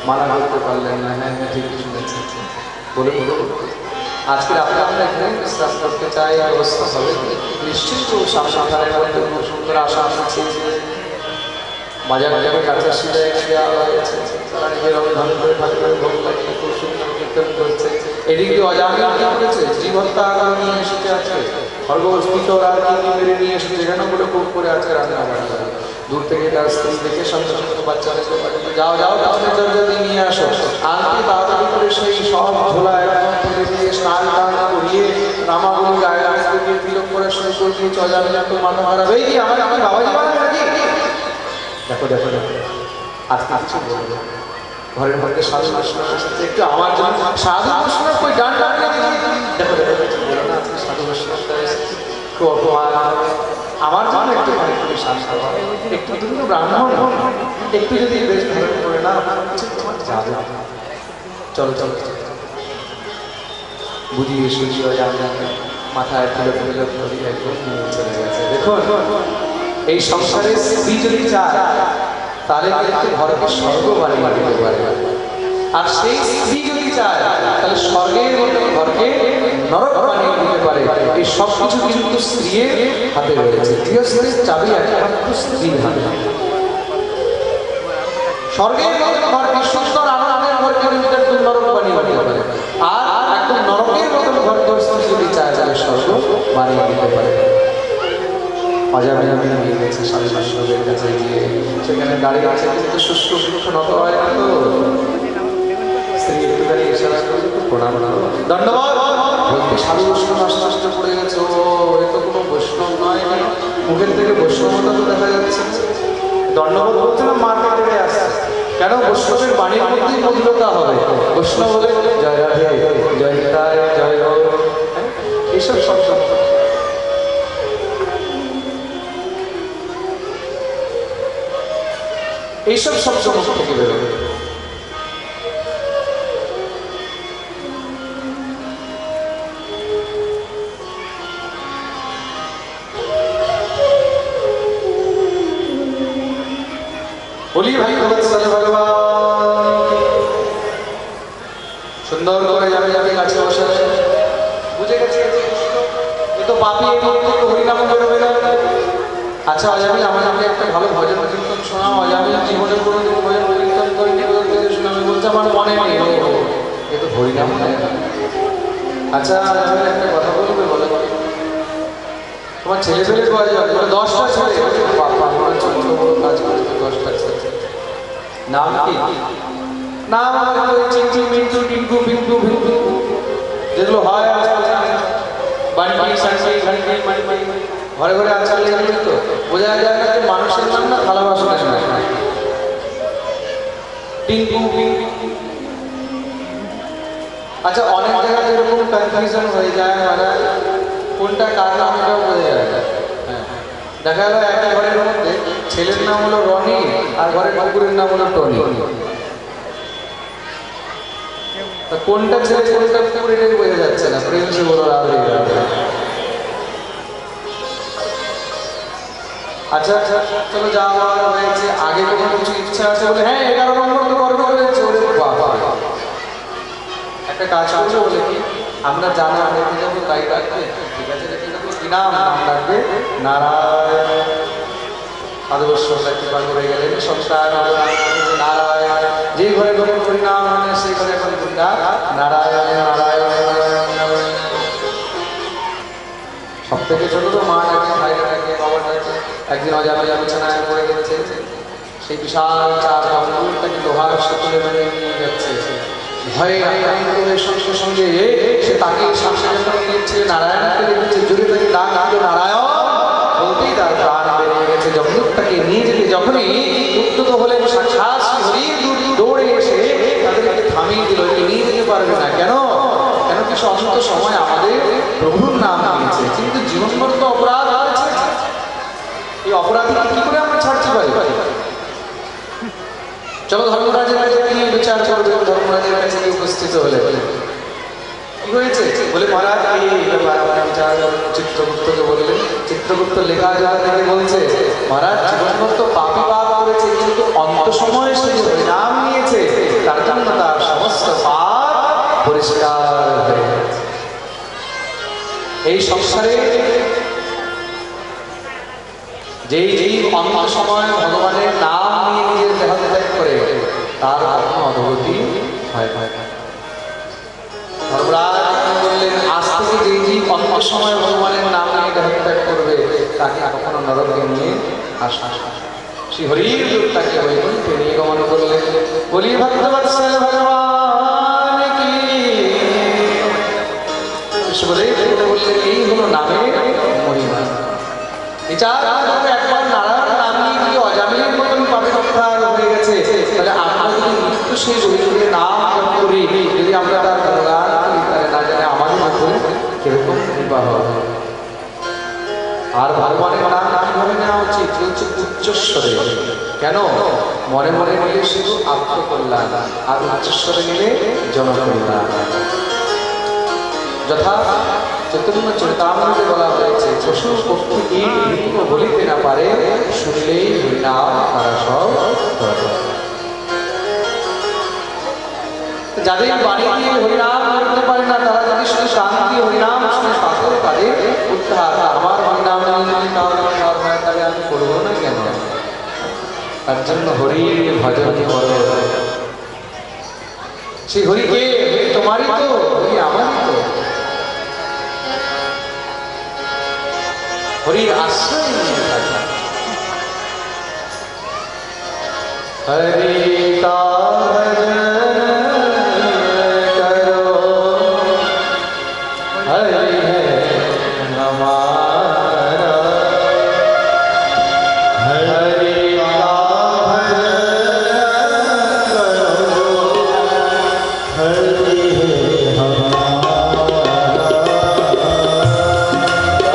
[SPEAKER 1] মানা করতে পারলেন না। হ্যাঁ হ্যাঁ ঠিক শুনেছি বলে বলে আজকে রাতে আমরা এখানে বিশ্বাস করতে চাই, আর অবস্থা হবে নিশ্চিত সামনে খুব সুন্দর আশা আসছে। বাজার থেকে কাছে শিলে দেওয়া হয়েছে, তারা নিজের অভিধান করে ঠাকুরের ভোগ লাগিয়ে খুব সুন্দর কীর্তন করছে। এদিক দিয়ে অজামিল কি করেছে? জীবনটা আগাম নিয়ে এসেছে, আছে খরগোষ্ঠীত আর কি মেরে নিয়ে এসেছে, যেন বলে খুব করে আছে রান্না বান্না। দূর থেকে তার স্ত্রী দেখে সঙ্গে সঙ্গে বাচ্চাদেরকে পাঠিয়ে যাও যাও তাহলে দরজা দিয়ে নিয়ে আসো। আনতে তাড়াতাড়ি করে সেই সব ঝোলা একদম ফেলে দিয়ে স্নান টান করিয়ে রামাগুলো গায়ে রাখতে দিয়ে তিলক করে শুরু করে দিয়েছে। অজামিল তো মাথা খারাপ, এই কি আমার আমি বাবাজি বানাবে নাকি? দেখো দেখো দেখো আজকে কিছু বলবো, ঘরের মধ্যে সাধু বৈষ্ণব এসেছে, একটু আমার জন্য সাধু বৈষ্ণব কই গান গান দেখো দেখো বলো না, আজকে সাধু বৈষ্ণবটা এসেছে, খুব অপমান আমার জন্য একটু খুবই শান্ত, একটু তুমি ব্রাহ্মণ একটু যদি বেশ ধরে করে না তোমার যা যা চলো চলো বুঝিয়ে সুঝিয়ে মাথায় ফেলে ফেলে একদম নিয়ে চলে গেছে। দেখুন এই সংসারে স্ত্রী যদি চায় তাহলে কিন্তু ঘরকে স্বর্গ বানিয়ে দিতে পারে, আর সেই স্ত্রী যদি চায় তাহলে স্বর্গের মতো ঘরকে নরক বানিয়ে দিতে পারে। এই সব কিছু কিন্তু স্ত্রীর হাতে রয়েছে। গৃহস্থের চাবি একমাত্র স্ত্রীর হাতে। স্বর্গের মতো ঘরকে সুন্দর আনন্দের ঘরকে একদম নরক বানিয়ে দিতে পারে, আর একদম নরকের মতো ঘরকে স্ত্রী যদি চায় তাহলে স্বর্গ বানিয়ে দিতে পারে। অজামিল নিয়ে গেছে সাধু বৈষ্ণবের কাছে গিয়ে, সেখানে দাঁড়িয়ে আছে কিন্তু শুষ্ক শুষ্ক নত হয় না, তো স্ত্রী একটুখানি ইশারা করে প্রণাম ধন্যবাদ বলতে সাধু বৈষ্ণব আস্তে আস্তে পড়ে গেছে। ও এ তো কোনো বৈষ্ণব নয়, মুখের থেকে বৈষ্ণবতা তো দেখা যাচ্ছে। দণ্ডবোধ বলছে না মার্কেটে আসছে, কেন বৈষ্ণবের বাণীর মধ্যেই মধুরতা হবে। বৈষ্ণব বলে জয় রাধে জয় নিতাই জয় গৌর, এইসব শব্দ এইসব শব্দ মুখ থেকে বেরোবে। বলি ভাই ভগবান সুন্দর করে যাবে যাবে কাছে বসে বুঝে গেছে এ তো পাপি, হরিনাম বেরোবে না। আচ্ছা অজামিল আমাকে একটা ভালো ভজন কীর্তন শোনাও। অজামিল জীবনে কোনোদিন ভজন কীর্তন করিনি, আমি বলছি আমার মনে নেই, এ তো হরিনাম। আচ্ছা অজামিল একটা কথা বলবে, বলে তোমার ছেলে পেলে কয়জন? 10টা ছেলে। বাবা আমার ছোট বড় কাজ করতে 10টা ছেলে। নাম কি? নাম চিন্টু মিন্টু টিঙ্কু পিঙ্কু ভিঙ্কু যেগুলো হয় বান্টি সান্টি ঘন্টি মানি ঘরে ঘরে আচার লেগে তো বোঝা যায় না যে মানুষের নাম না থালা বাসনের নাম। টিঙ্কু পিঙ্কু। আচ্ছা অনেক জায়গায় এরকম কনফিউশন হয়ে যায়, মানে কোনটা কার নাম এটাও বোঝা যায় না। দেখা গেল একটা ঘরের মধ্যে ছেলের নাম হলো রনি আর ঘরের কুকুরের নাম হলো টনি, কোনটা ছেলে কোনটা কুকুর এটাই বোঝা যাচ্ছে না। প্রেমসে বলো রাধে রাধে। আচ্ছা আচ্ছা চলো যা হয়েছে, আগে কোনো কিছু ইচ্ছা আছে বলে হ্যাঁ 11 নম্বর তো গর্ব হয়েছে। ওরে বাবা একটা কাজ করছে বলে কি আমরা জানা রেখে যাবো তাই রাখবে, ঠিক আছে রেখে যাবো কি নাম রাখবে নারায়ণ। সাধু বৈষ্ণবরা কৃপা করে গেলেন সংসার নারায়ণ, যে ঘরে ঘরে হরিনাম মানে সেই ঘরে এখন নারায়ণ নারায়ণ নারায়ণ। সব থেকে ছোট তো মা ডাকে ভাইরা ডাকে বাবা ডাকে। একদিন অজামিল বিছানায় পড়ে গেছে, সেই বিশাল চার জঙ্গলটাকে লোহার সকলে মেনে নিয়ে যাচ্ছে। ভয়ে আক্রান্ত হয়ে সঙ্গে সঙ্গে সে তাকে সামনে যখন নিচ্ছে, নারায়ণকে দেখেছে, জোরে তাকে ডাক দিল নারায়ণ, বলতেই তার প্রাণ বেরিয়ে গেছে। জঙ্গলটাকে নিয়ে যেতে যখনই উদ্যত হলেন, সাক্ষাৎ শ্রী হরি দৌড়ে এসে তাদেরকে থামিয়ে দিল, একে নিয়ে যেতে পারবে না। কেন? কেন কি অনন্ত সময় আমাদের প্রভুর নাম নিয়েছে, কিন্তু জীবনভর তো অপরাধ হয়েছে। এই অপরাধীকে কি করে আমরা ছাড়তে পারি? চলো ধর্মরাজের কাছে নিয়ে বিচার করবে। ধর্মরাজের কাছে উপস্থিত হলে কি হয়েছে বলে, মহারাজ এই ব্যাপার বিচার চিত্রগুপ্তকে বললেন। চিত্রগুপ্ত লেখা যাওয়া থেকে বলছে, মহারাজ জীবনভর তো পাপি পাপ করেছে, কিন্তু অন্ত সময় সে যে নাম নিয়েছে তার জন্য তার সমস্ত পাপ পরিষ্কার হয়ে গেছে। এই সংসারে যেই অন্ত সময় ভগবানের নাম নিয়ে নিজের দেহত্যাগ করে তার কোনো অধগতি হয় না। ধর্মরাজ বললেন, আজ থেকে যেই অন্ত সময় ভগবানের নাম নিয়ে দেহত্যাগ করবে তাকে কখনো নরকে নিয়ে আসা। শ্রী হরির রূপ তাকে বৈকুণ্ঠে নিয়ে গমন করলেন। বলি ভক্তবৎসল ভগবান কি। বললেন, এই হলো নামের মহিমা। বিচার একবার নারায়ণ নাম নিয়ে গিয়ে অজামিলের মতন পাবে উদ্ধার হয়ে গেছে, তাহলে আমরা যদি নিত্য সেই রবীন্দ্রের নাম জপ করি, যদি আমরা তার গান করি, তাহলে না জানে আমাদের মাধ্যমে কিরকম বিবাহ। আর ভগবানের নাম কিভাবে নেওয়া উচিত? হচ্ছে উচ্চস্বরে। কেন? মনে মনে নিলে শুধু আত্মকল্যাণ, আর উচ্চস্বরে নিলে জনকল্যাণ। যথা চৈতন্য চরিতামৃতে বলা হয়েছে, পশু পক্ষী কি বলিতে না পারে, শুনলেই হরিনাম তারা সব করে। যাদের বাণী দিয়ে হরিনাম করতে পারে না, তারা যদি শুধু শান্তি হরিনাম শুনে পাথর পারে উদ্ধার, আমার হরিনাম যদি কারণ হয় তাহলে আমি করবো না কেন? তার জন্য হরি ভজন করো। সেই হরিকে, তোমারই তো, হরি আমারই তো। হরির আশ্রয় নিয়ে থাকা। হরি কা ভজন করো, হরি है हमारा,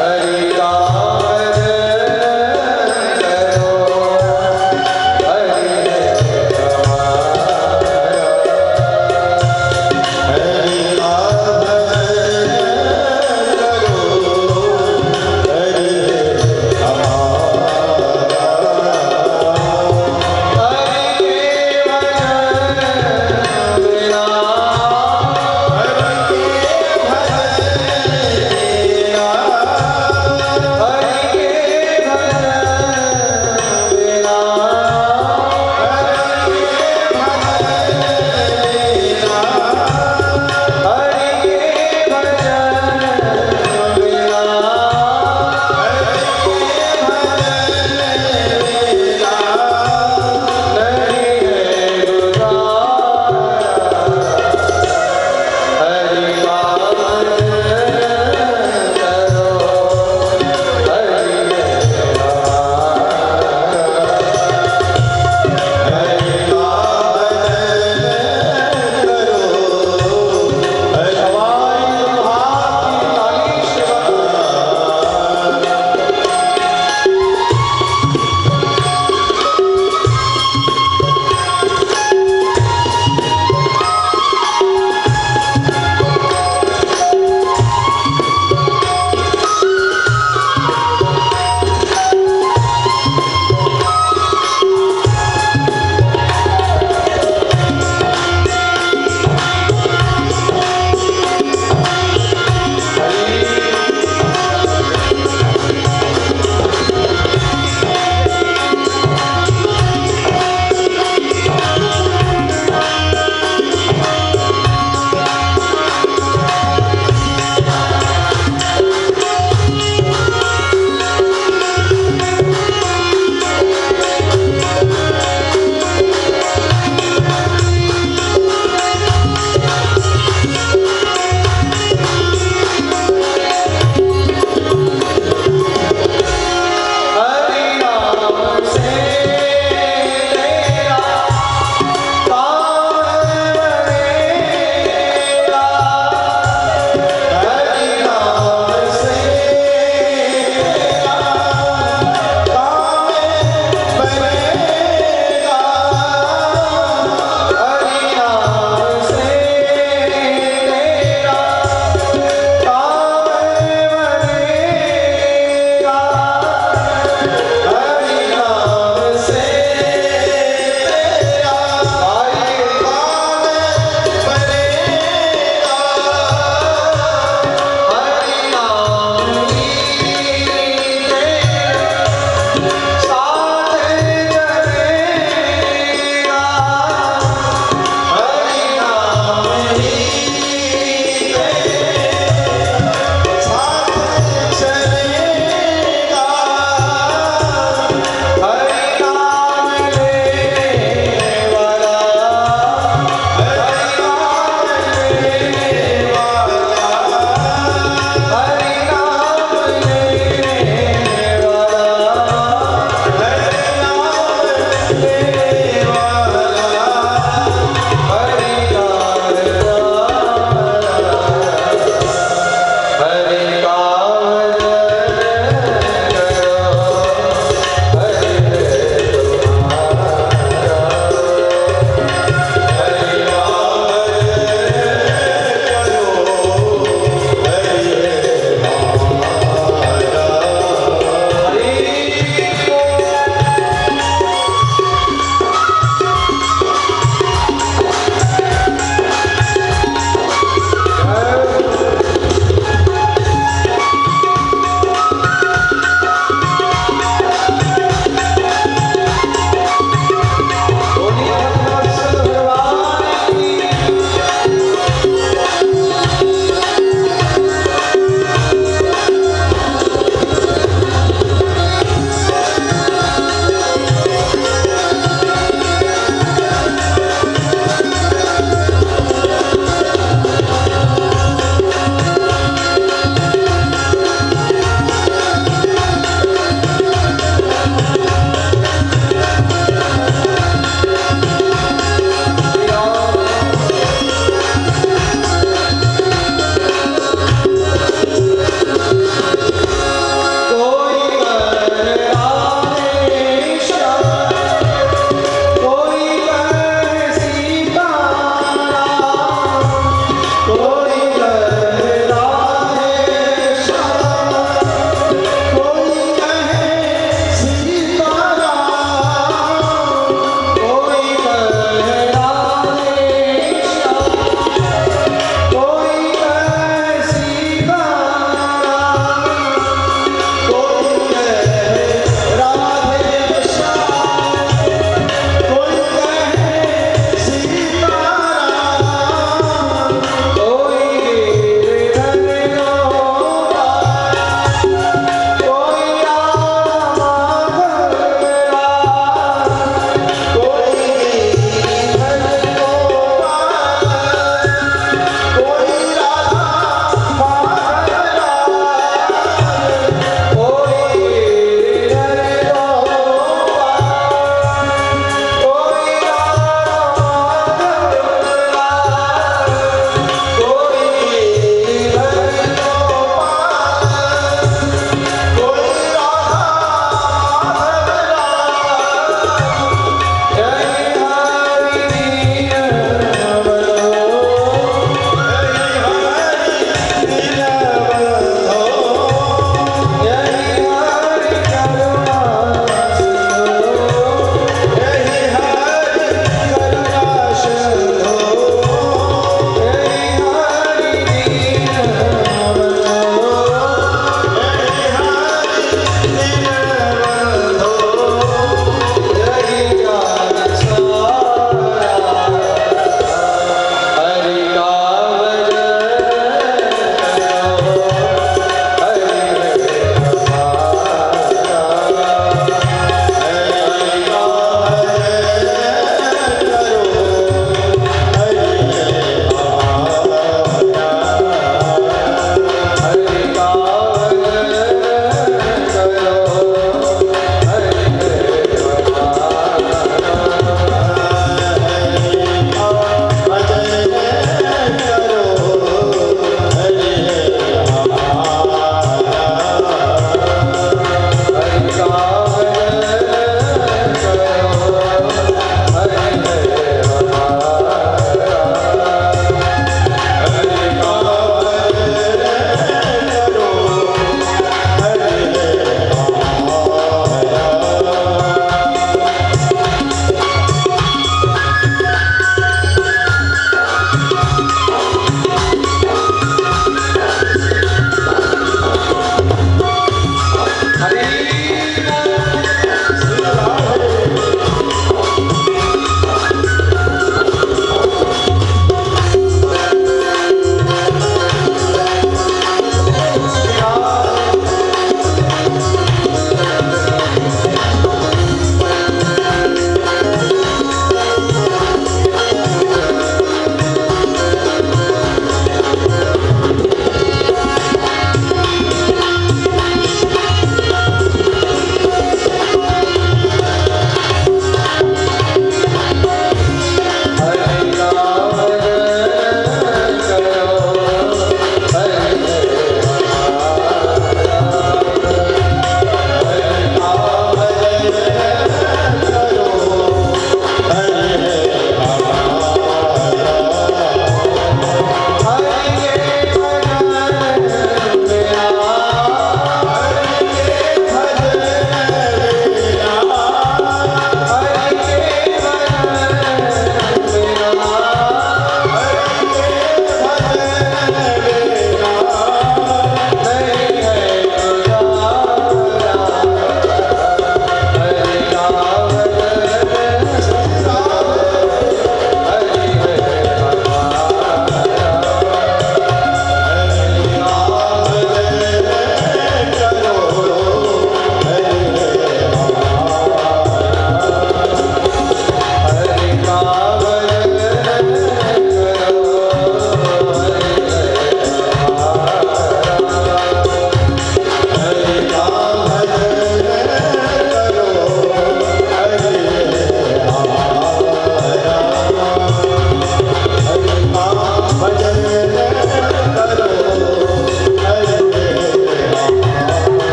[SPEAKER 1] हरि का भजन करो, हरि है हमारा।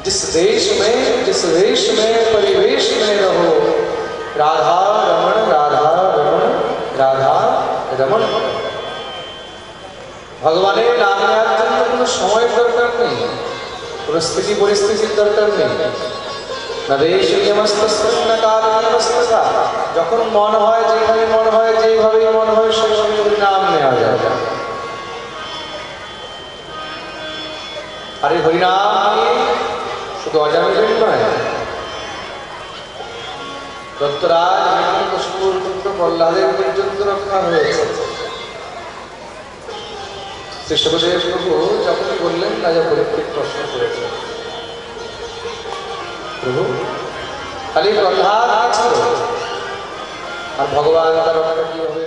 [SPEAKER 1] जिस देश में जिस वेश में परिवेश में रहो, राधा रमण राधा रमण राधा रमण। ভগবানের নাম নেওয়ার জন্য কোনো সময়ের দরকার নেই, কোনো স্থিতি পরিস্থিতির দরকার নেই। না দেশ নিয়মস্তস্য না কাল নিয়মস্তস্য। যখন মন হয়, যেভাবে মন হয়, যেভাবেই মন হয় সেভাবে নাম নেওয়া যায়। আর এই হরিনাম শুধু অজামিলের নয়, দত্তরাজ হিরণ্যকশিপুর পুত্র প্রহ্লাদের পর্যন্ত রক্ষা হয়েছে। শ্রী সুখদেব প্রভু যখনই বললেন, রাজা পরীক্ষিত প্রশ্ন করেছে, প্রভু খালি প্রহ্লাদ ছিল আর ভগবান তার রক্ষা কিভাবে